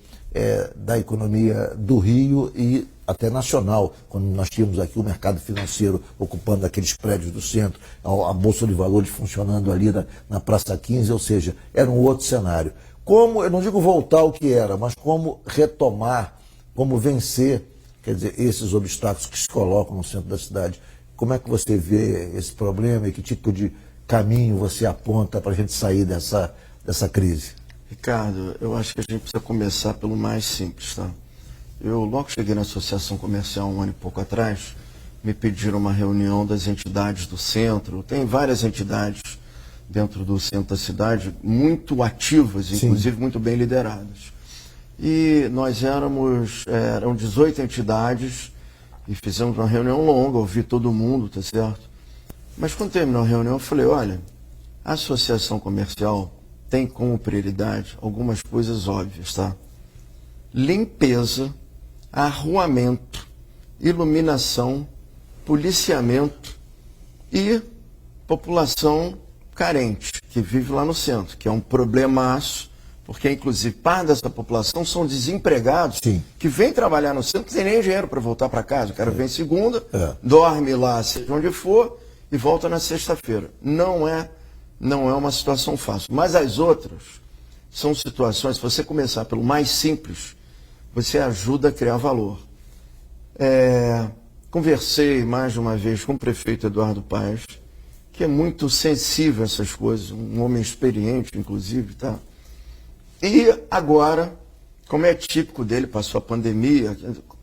S2: da economia do Rio, e até nacional, quando nós tínhamos aqui o mercado financeiro ocupando aqueles prédios do centro, a Bolsa de Valores funcionando ali na Praça 15, ou seja, era um outro cenário. Como, eu não digo voltar ao que era, mas como retomar, como vencer, quer dizer, esses obstáculos que se colocam no centro da cidade. Como é que você vê esse problema e que tipo de caminho você aponta para a gente sair dessa crise?
S3: Ricardo, eu acho que a gente precisa começar pelo mais simples, tá? Eu logo cheguei na Associação Comercial um ano e pouco atrás, me pediram uma reunião das entidades do centro. Tem várias entidades dentro do centro da cidade, muito ativas,
S2: Sim.
S3: inclusive muito bem lideradas. E nós eram 18 entidades e fizemos uma reunião longa, ouvi todo mundo, tá certo? Mas quando terminou a reunião, eu falei, olha, a Associação Comercial tem como prioridade algumas coisas óbvias, tá? Limpeza, arruamento, iluminação, policiamento e população carente, que vive lá no centro, que é um problemaço, porque inclusive parte dessa população são desempregados. Sim. Que vêm trabalhar no centro, não tem nem dinheiro para voltar para casa. O cara vem segunda, dorme lá, seja onde for, e volta na sexta-feira. Não é uma situação fácil. Mas as outras são situações, se você começar pelo mais simples, você ajuda a criar valor. Conversei mais de uma vez com o prefeito Eduardo Paes, que é muito sensível a essas coisas, um homem experiente, inclusive, tá? E agora, como é típico dele, passou a pandemia,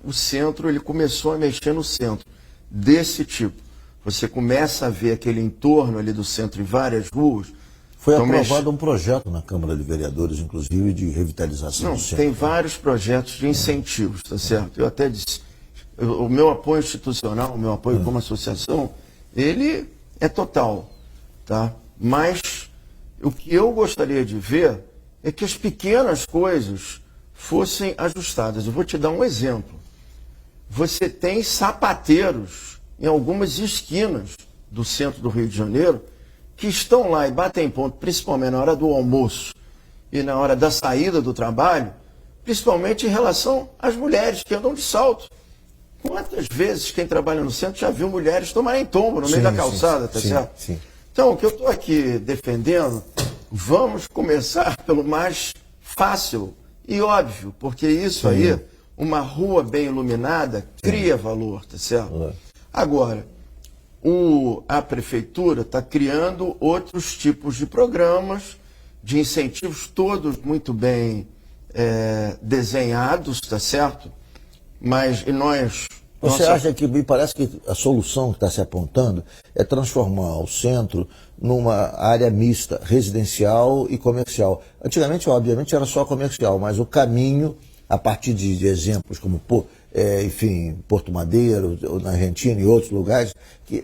S3: o centro, ele começou a mexer no centro, desse tipo. Você começa a ver aquele entorno ali do centro em várias ruas.
S2: Foi aprovado um projeto na Câmara de Vereadores, inclusive, de revitalização do centro.
S3: Tem vários projetos de incentivos, tá certo? Eu até disse, o meu apoio institucional, o meu apoio como associação, ele é total, tá? Mas o que eu gostaria de ver é que as pequenas coisas fossem ajustadas. Eu vou te dar um exemplo. Você tem sapateiros em algumas esquinas do centro do Rio de Janeiro que estão lá e batem ponto, principalmente na hora do almoço e na hora da saída do trabalho, principalmente em relação às mulheres que andam de salto. Quantas vezes quem trabalha no centro já viu mulheres tomarem tombo no meio da calçada, tá certo?
S2: Sim.
S3: Então, o que eu estou aqui defendendo, vamos começar pelo mais fácil e óbvio, porque isso aí, uma rua bem iluminada, cria valor, tá certo? Agora, a prefeitura está criando outros tipos de programas, de incentivos, todos muito bem desenhados, tá certo? Mas
S2: Você acha que, me parece que a solução que está se apontando é transformar o centro numa área mista, residencial e comercial. Antigamente, obviamente, era só comercial, mas o caminho, a partir de exemplos como, Porto Madeiro, na Argentina e outros lugares, que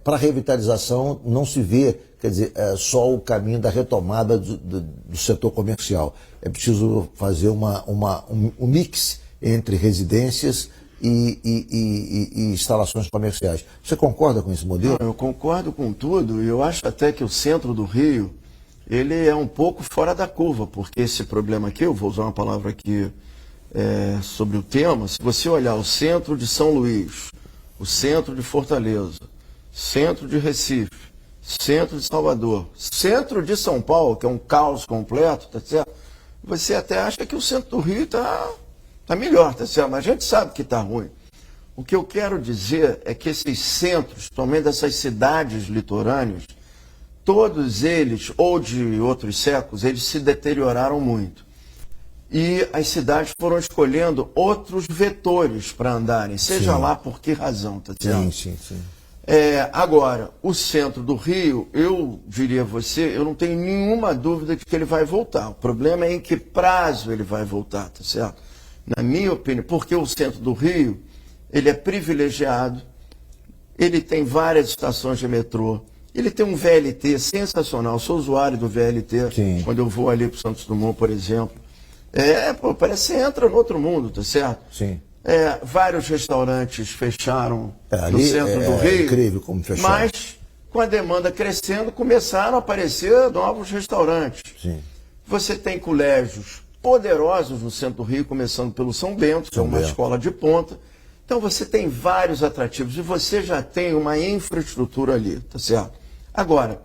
S2: para revitalização não se vê, quer dizer, só o caminho da retomada do setor comercial. É preciso fazer um mix entre residências e instalações comerciais. Você concorda com esse modelo?
S3: Eu concordo com tudo, e eu acho até que o centro do Rio, ele é um pouco fora da curva, porque esse problema aqui, eu vou usar uma palavra aqui sobre o tema, se você olhar o centro de São Luís, o centro de Fortaleza, centro de Recife, centro de Salvador, centro de São Paulo, que é um caos completo, tá certo? Você até acha que o centro do Rio está melhor, tá certo? Mas a gente sabe que está ruim. O que eu quero dizer é que esses centros, principalmente dessas cidades litorâneas, todos eles, ou de outros séculos, eles se deterioraram muito. E as cidades foram escolhendo outros vetores para andarem, seja lá por que razão, tá certo?
S2: Sim.
S3: Agora, o centro do Rio, eu diria a você, eu não tenho nenhuma dúvida de que ele vai voltar. O problema é em que prazo ele vai voltar, tá certo? Na minha opinião, porque o centro do Rio, ele é privilegiado, ele tem várias estações de metrô, ele tem um VLT sensacional, sou usuário do VLT, quando eu vou ali para o Santos Dumont, por exemplo. Parece que você entra no outro mundo, tá certo?
S2: Sim.
S3: Vários restaurantes fecharam no centro do Rio,
S2: incrível como fecharam.
S3: Mas com a demanda crescendo, começaram a aparecer novos restaurantes.
S2: Sim.
S3: Você tem colégios poderosos no centro do Rio, começando pelo São Bento, que é uma escola de ponta. Então você tem vários atrativos e você já tem uma infraestrutura ali, tá certo? Agora,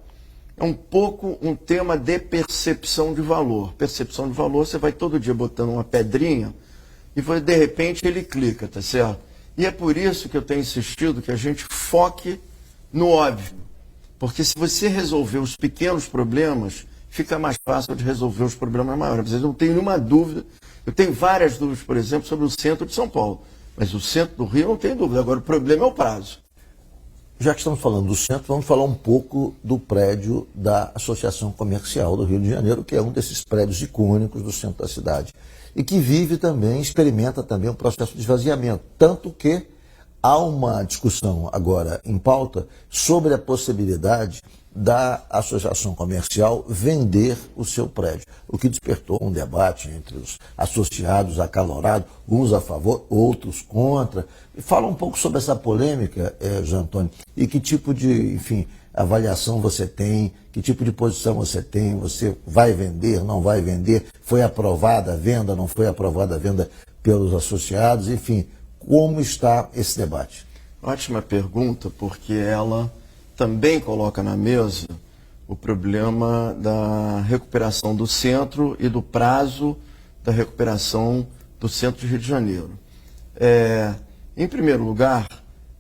S3: é um pouco um tema de percepção de valor. Percepção de valor, você vai todo dia botando uma pedrinha e de repente ele clica, tá certo? E é por isso que eu tenho insistido que a gente foque no óbvio. Porque se você resolver os pequenos problemas, fica mais fácil de resolver os problemas maiores. Eu não tenho nenhuma dúvida. Eu tenho várias dúvidas, por exemplo, sobre o centro de São Paulo. Mas o centro do Rio não tem dúvida. Agora, o problema é o prazo.
S2: Já que estamos falando do centro, vamos falar um pouco do prédio da Associação Comercial do Rio de Janeiro, que é um desses prédios icônicos do centro da cidade. E que vive também, experimenta também um processo de esvaziamento. Tanto que há uma discussão agora em pauta sobre a possibilidade da Associação Comercial vender o seu prédio, o que despertou um debate entre os associados acalorado, uns a favor, outros contra. Fala um pouco sobre essa polêmica, José Antônio, e que tipo de, enfim, avaliação você tem, que tipo de posição você tem, você vai vender, não vai vender, foi aprovada a venda, não foi aprovada a venda pelos associados, enfim, como está esse debate?
S3: Ótima pergunta, porque ela também coloca na mesa o problema da recuperação do centro e do prazo da recuperação do centro de Rio de Janeiro. Em primeiro lugar,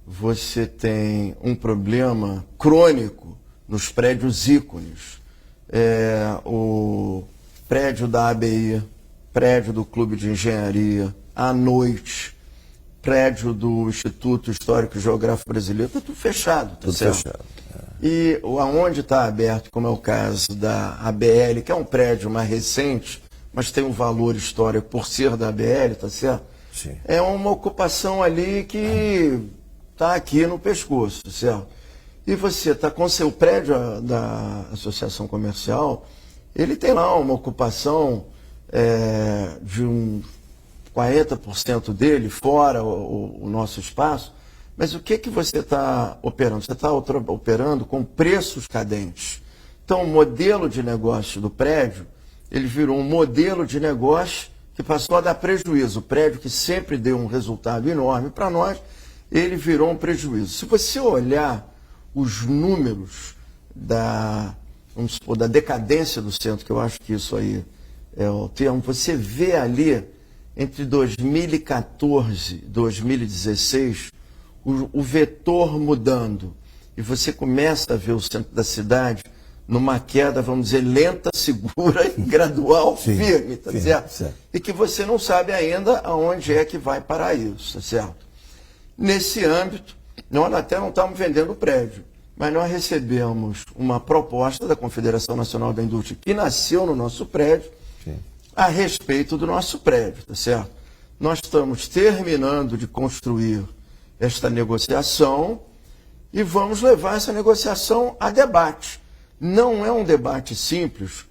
S3: você tem um problema crônico nos prédios ícones. O prédio da ABI, prédio do Clube de Engenharia, à noite, prédio do Instituto Histórico e Geográfico Brasileiro, está tudo fechado, tá certo? Fechado. E aonde está aberto, como é o caso da ABL, que é um prédio mais recente, mas tem um valor histórico por ser da ABL, tá certo?
S2: Sim.
S3: É uma ocupação ali que está aqui no pescoço, tá certo? E você está com seu prédio da Associação Comercial, ele tem lá uma ocupação de um 40% dele fora o nosso espaço, mas o que você está operando? Você está operando com preços cadentes. Então, o modelo de negócio do prédio, ele virou um modelo de negócio que passou a dar prejuízo. O prédio que sempre deu um resultado enorme para nós, ele virou um prejuízo. Se você olhar os números da decadência do centro, que eu acho que isso aí é o termo, você vê ali entre 2014 e 2016, o vetor mudando. E você começa a ver o centro da cidade numa queda, vamos dizer, lenta, segura e gradual,
S2: sim,
S3: firme, tá
S2: sim,
S3: certo?
S2: certo?
S3: E que você não sabe ainda aonde é que vai parar isso, tá certo? Nesse âmbito, nós até não estamos vendendo o prédio, mas nós recebemos uma proposta da Confederação Nacional da Indústria, que nasceu no nosso prédio,
S2: Sim.
S3: a respeito do nosso prédio, tá certo? Nós estamos terminando de construir esta negociação e vamos levar essa negociação a debate. Não é um debate simples,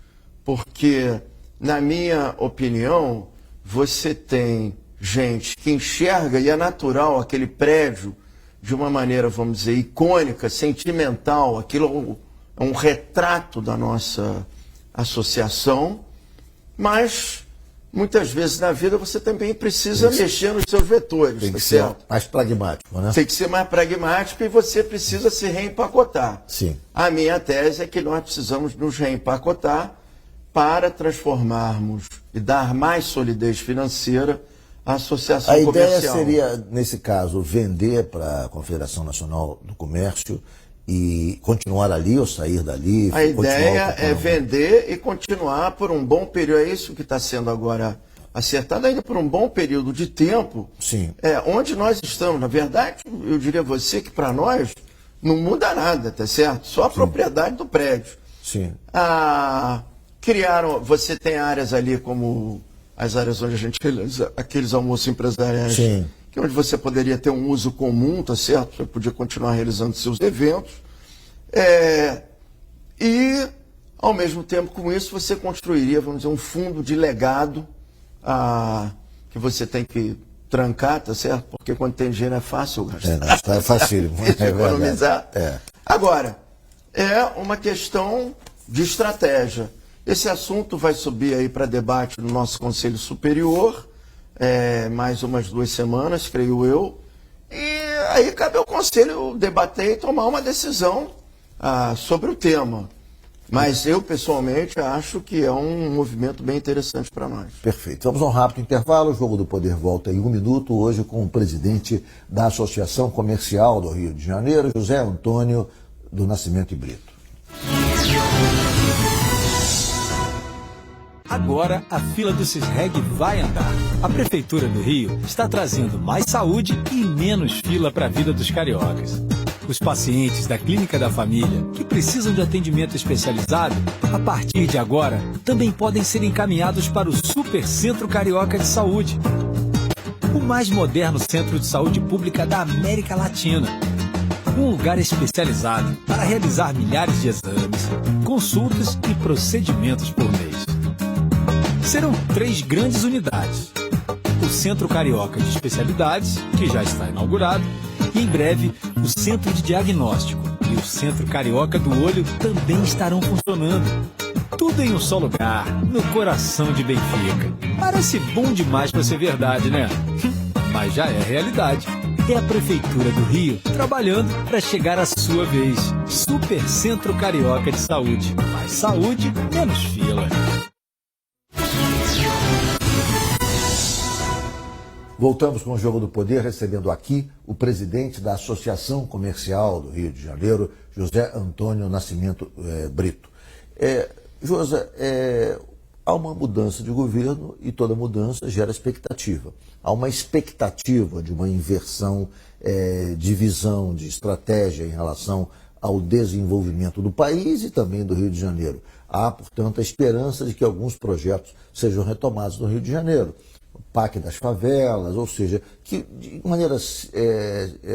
S3: porque, na minha opinião, você tem gente que enxerga, e é natural, aquele prédio de uma maneira, vamos dizer, icônica, sentimental, aquilo é um retrato da nossa associação, mas muitas vezes na vida você também precisa mexer nos seus vetores.
S2: Tem que
S3: tá
S2: ser
S3: certo?
S2: mais pragmático, né?
S3: Tem que ser mais pragmático e você precisa se reempacotar.
S2: Sim.
S3: A minha tese é que nós precisamos nos reempacotar para transformarmos e dar mais solidez financeira à associação
S2: A
S3: comercial.
S2: ideia seria, nesse caso, vender para a Confederação Nacional do Comércio e continuar ali ou sair dali?
S3: A ideia é vender e continuar por um bom período. É isso que está sendo agora acertado, ainda por um bom período de tempo.
S2: Sim.
S3: Onde nós estamos. Na verdade, eu diria a você que para nós não muda nada, tá certo? Só a propriedade do prédio.
S2: Sim.
S3: Você tem áreas ali como as áreas onde a gente realiza aqueles almoços empresariais.
S2: Sim.
S3: Que onde você poderia ter um uso comum, tá certo? Você podia continuar realizando seus eventos. E, ao mesmo tempo, com isso, você construiria, vamos dizer, um fundo de legado que você tem que trancar, tá certo? Porque quando tem dinheiro é fácil gastar.
S2: É fácil.
S3: Economizar.
S2: É.
S3: Agora, é uma questão de estratégia. Esse assunto vai subir aí para debate no nosso Conselho Superior, mais umas 2 semanas, creio eu, Aí cabe ao Conselho debater e tomar uma decisão sobre o tema. Mas eu, pessoalmente, acho que é um movimento bem interessante para nós.
S2: Perfeito. Vamos a um rápido intervalo. O Jogo do Poder volta em 1 minuto, hoje com o presidente da Associação Comercial do Rio de Janeiro, José Antônio do Nascimento e Brito.
S4: Agora a fila do Cisreg vai andar. A Prefeitura do Rio está trazendo mais saúde e menos fila para a vida dos cariocas. Os pacientes da Clínica da Família, que precisam de atendimento especializado, a partir de agora, também podem ser encaminhados para o Super Centro Carioca de Saúde, o mais moderno centro de saúde pública da América Latina. Um lugar especializado para realizar milhares de exames, consultas e procedimentos por mês. Serão 3 grandes unidades. O Centro Carioca de Especialidades, que já está inaugurado, e em breve o Centro de Diagnóstico e o Centro Carioca do Olho também estarão funcionando. Tudo em um só lugar, no coração de Benfica. Parece bom demais para ser verdade, né? Mas já é realidade. É a Prefeitura do Rio trabalhando para chegar à sua vez. Super Centro Carioca de Saúde. Mais saúde, menos fila.
S2: Voltamos com o Jogo do Poder, recebendo aqui o presidente da Associação Comercial do Rio de Janeiro, José Antônio Nascimento Brito. José, há uma mudança de governo e toda mudança gera expectativa. Há uma expectativa de uma inversão de visão, de estratégia em relação ao desenvolvimento do país e também do Rio de Janeiro. Há, portanto, a esperança de que alguns projetos sejam retomados no Rio de Janeiro. O PAC das favelas, ou seja, que de maneira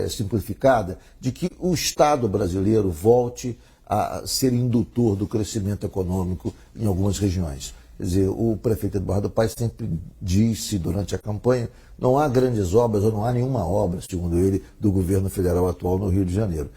S2: simplificada, de que o Estado brasileiro volte a ser indutor do crescimento econômico em algumas regiões. Quer dizer, o prefeito Eduardo Paes sempre disse durante a campanha, não há grandes obras, ou não há nenhuma obra, segundo ele, do governo federal atual no Rio de Janeiro.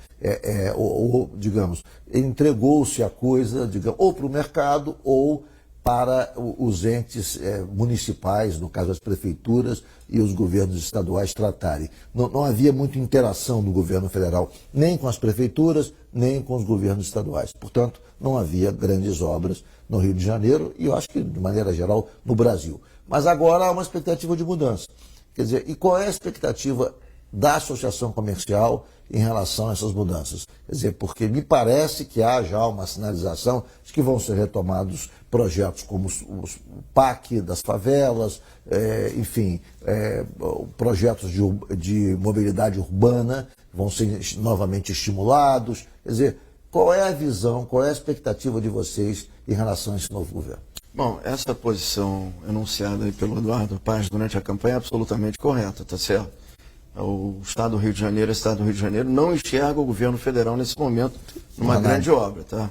S2: Digamos, entregou-se a coisa, digamos, ou para o mercado, ou para os entes municipais, no caso as prefeituras e os governos estaduais tratarem. Não havia muita interação do governo federal, nem com as prefeituras, nem com os governos estaduais. Portanto, não havia grandes obras no Rio de Janeiro e eu acho que, de maneira geral, no Brasil. Mas agora há uma expectativa de mudança. Quer dizer, e qual é a expectativa da Associação Comercial em relação a essas mudanças? Quer dizer, porque me parece que há já uma sinalização de que vão ser retomados projetos como o PAC das favelas, projetos de mobilidade urbana vão ser novamente estimulados. Quer dizer, qual é a visão, qual é a expectativa de vocês em relação a esse novo governo?
S3: Bom, essa posição enunciada aí pelo Eduardo Paes durante a campanha é absolutamente correta, tá certo? O Estado do Rio de Janeiro, o Estado do Rio de Janeiro não enxerga o governo federal nesse momento numa grande obra, tá?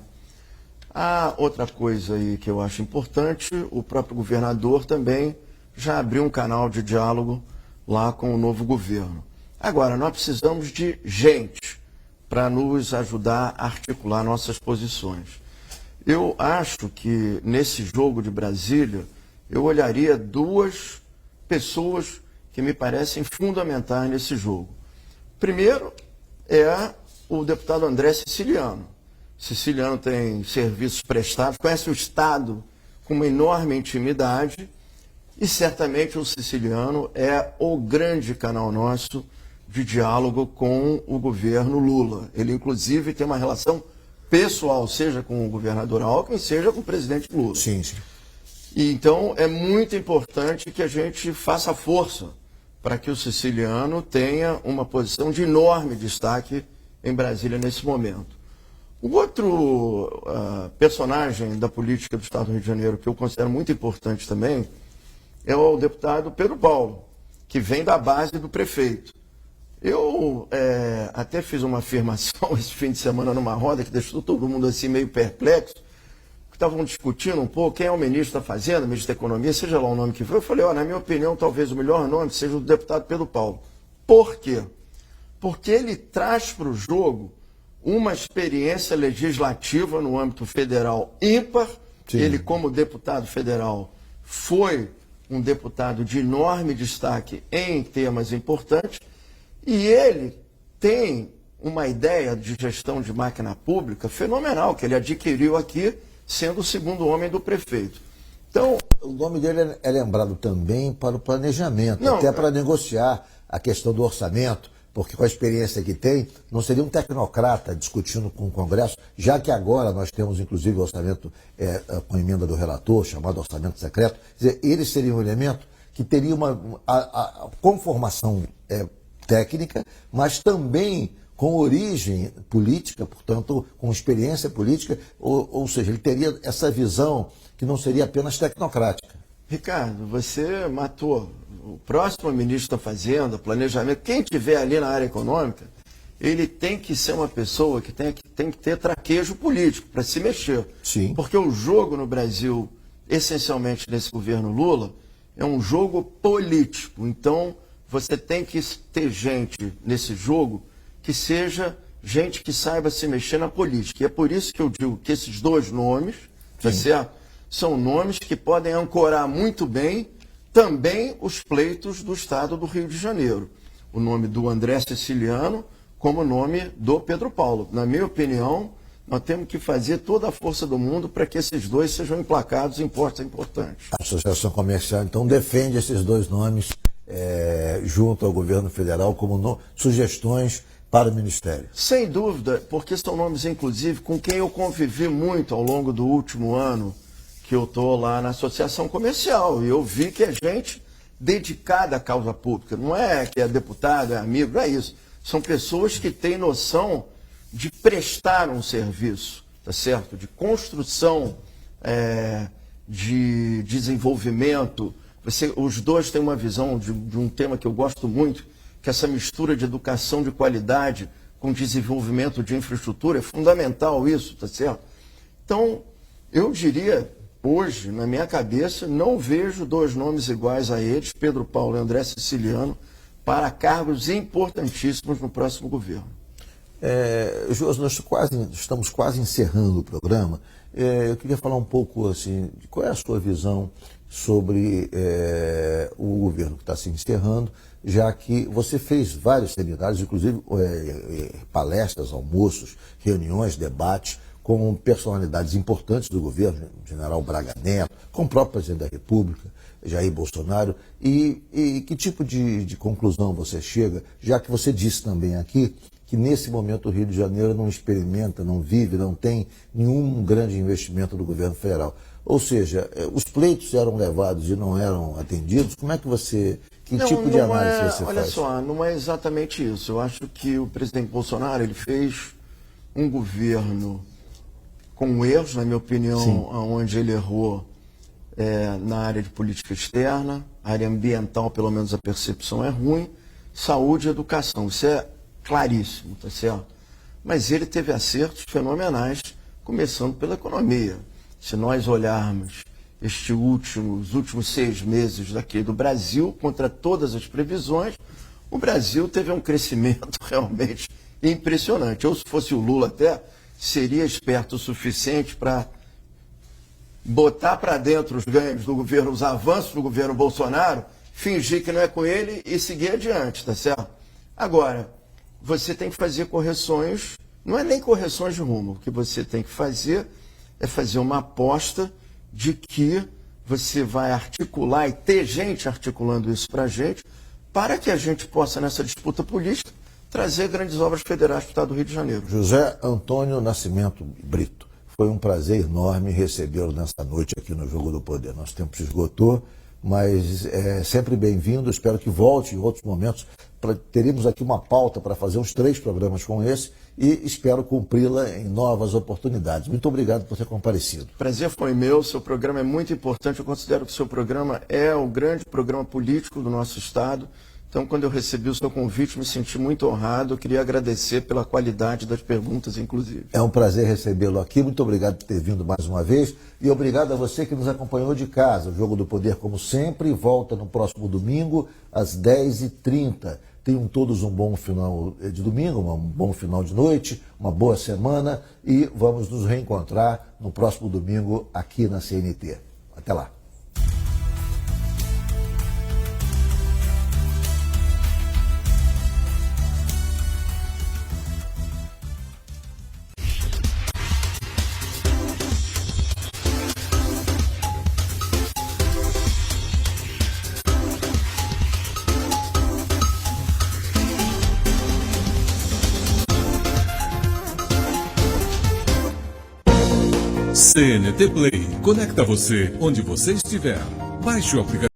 S3: Há outra coisa aí que eu acho importante, o próprio governador também já abriu um canal de diálogo lá com o novo governo. Agora, nós precisamos de gente para nos ajudar a articular nossas posições. Eu acho que nesse jogo de Brasília, eu olharia 2 pessoas que me parecem fundamentais nesse jogo. Primeiro é o deputado André Siciliano. Siciliano tem serviços prestados, conhece o Estado com uma enorme intimidade e certamente o Siciliano é o grande canal nosso de diálogo com o governo Lula. Ele, inclusive, tem uma relação pessoal, seja com o governador Alckmin, seja com o presidente Lula.
S2: Sim, sim.
S3: E, então, é muito importante que a gente faça força para que o Siciliano tenha uma posição de enorme destaque em Brasília nesse momento. O outro personagem da política do Estado do Rio de Janeiro que eu considero muito importante também é o deputado Pedro Paulo, que vem da base do prefeito. Eu até fiz uma afirmação esse fim de semana numa roda que deixou todo mundo assim meio perplexo, que estavam discutindo um pouco quem é o ministro da Fazenda, ministro da Economia, seja lá o nome que for. Eu falei, na minha opinião, talvez o melhor nome seja o deputado Pedro Paulo. Por quê? Porque ele traz para o jogo uma experiência legislativa no âmbito federal ímpar. Sim. Ele, como deputado federal, foi um deputado de enorme destaque em temas importantes. E ele tem uma ideia de gestão de máquina pública fenomenal, que ele adquiriu aqui, sendo o segundo homem do prefeito. Então,
S2: o nome dele é lembrado também para o planejamento,
S3: Não,
S2: até para negociar a questão do orçamento, porque com a experiência que tem, não seria um tecnocrata discutindo com o Congresso, já que agora nós temos inclusive o orçamento com emenda do relator, chamado orçamento secreto. Quer dizer, ele seria um elemento que teria a conformação técnica, mas também com origem política, portanto, com experiência política, ou seja, ele teria essa visão que não seria apenas tecnocrática.
S3: Ricardo, você matou o próximo ministro da Fazenda, planejamento, quem estiver ali na área econômica, ele tem que ser uma pessoa que tem que ter traquejo político para se mexer.
S2: Sim.
S3: Porque o jogo no Brasil, essencialmente nesse governo Lula, é um jogo político. Então, você tem que ter gente nesse jogo que seja gente que saiba se mexer na política. E é por isso que eu digo que esses dois nomes, tá certo? São nomes que podem ancorar muito bem também os pleitos do Estado do Rio de Janeiro. O nome do André Siciliano como o nome do Pedro Paulo. Na minha opinião, nós temos que fazer toda a força do mundo para que esses dois sejam emplacados em postos importantes.
S2: A Associação Comercial, então, defende esses dois nomes junto ao governo federal como sugestões para o Ministério.
S3: Sem dúvida, porque são nomes, inclusive, com quem eu convivi muito ao longo do último ano que eu estou lá na Associação Comercial. E eu vi que é gente dedicada à causa pública. Não é que é deputado, é amigo, não é isso. São pessoas que têm noção de prestar um serviço, tá certo? De construção, de desenvolvimento. Os dois têm uma visão de um tema que eu gosto muito, que essa mistura de educação de qualidade com desenvolvimento de infraestrutura, é fundamental isso, tá certo? Então, eu diria, hoje, na minha cabeça, não vejo dois nomes iguais a eles, Pedro Paulo e André Siciliano, para cargos importantíssimos no próximo governo.
S2: Josi, nós estamos quase encerrando o programa. Eu queria falar um pouco assim, de qual é a sua visão sobre o governo que está se encerrando, já que você fez vários seminários, inclusive palestras, almoços, reuniões, debates com personalidades importantes do governo, general Braga Neto, com o próprio presidente da República, Jair Bolsonaro, e que tipo de conclusão você chega, já que você disse também aqui que nesse momento o Rio de Janeiro não experimenta, não vive, não tem nenhum grande investimento do governo federal. Ou seja, os pleitos eram levados e não eram atendidos. Como é que você... Que tipo de análise você faz?
S3: Olha só, não é exatamente isso. Eu acho que o presidente Bolsonaro ele fez um governo com erros, na minha opinião, onde ele errou na área de política externa, área ambiental, pelo menos a percepção é ruim, saúde e educação. Isso é claríssimo, tá certo? Mas ele teve acertos fenomenais, começando pela economia. Se nós olharmos os últimos 6 meses daqui do Brasil, contra todas as previsões, o Brasil teve um crescimento realmente impressionante. Eu, se fosse o Lula até, seria esperto o suficiente para botar para dentro os ganhos do governo, os avanços do governo Bolsonaro, fingir que não é com ele e seguir adiante, tá certo? Agora, você tem que fazer correções, não é nem correções de rumo, o que você tem que fazer é fazer uma aposta de que você vai articular e ter gente articulando isso para a gente, para que a gente possa, nessa disputa política, trazer grandes obras federais para o Estado do Rio de Janeiro.
S2: José Antônio Nascimento Brito, foi um prazer enorme recebê-lo nessa noite aqui no Jogo do Poder. Nosso tempo se esgotou, mas é sempre bem-vindo. Espero que volte em outros momentos. Teremos aqui uma pauta para fazer uns 3 programas com esse e espero cumpri-la em novas oportunidades. Muito obrigado por ter comparecido.
S3: Prazer foi meu, seu programa é muito importante. Eu considero que o seu programa é o grande programa político do nosso Estado. Então, quando eu recebi o seu convite, me senti muito honrado. Eu queria agradecer pela qualidade das perguntas, inclusive.
S2: É um prazer recebê-lo aqui. Muito obrigado por ter vindo mais uma vez. E obrigado a você que nos acompanhou de casa. O Jogo do Poder, como sempre, volta no próximo domingo, às 10h30. Tenham todos um bom final de domingo, um bom final de noite, uma boa semana. E vamos nos reencontrar no próximo domingo aqui na CNT. Até lá.
S1: CNT Play conecta você onde você estiver. Baixe o aplicativo.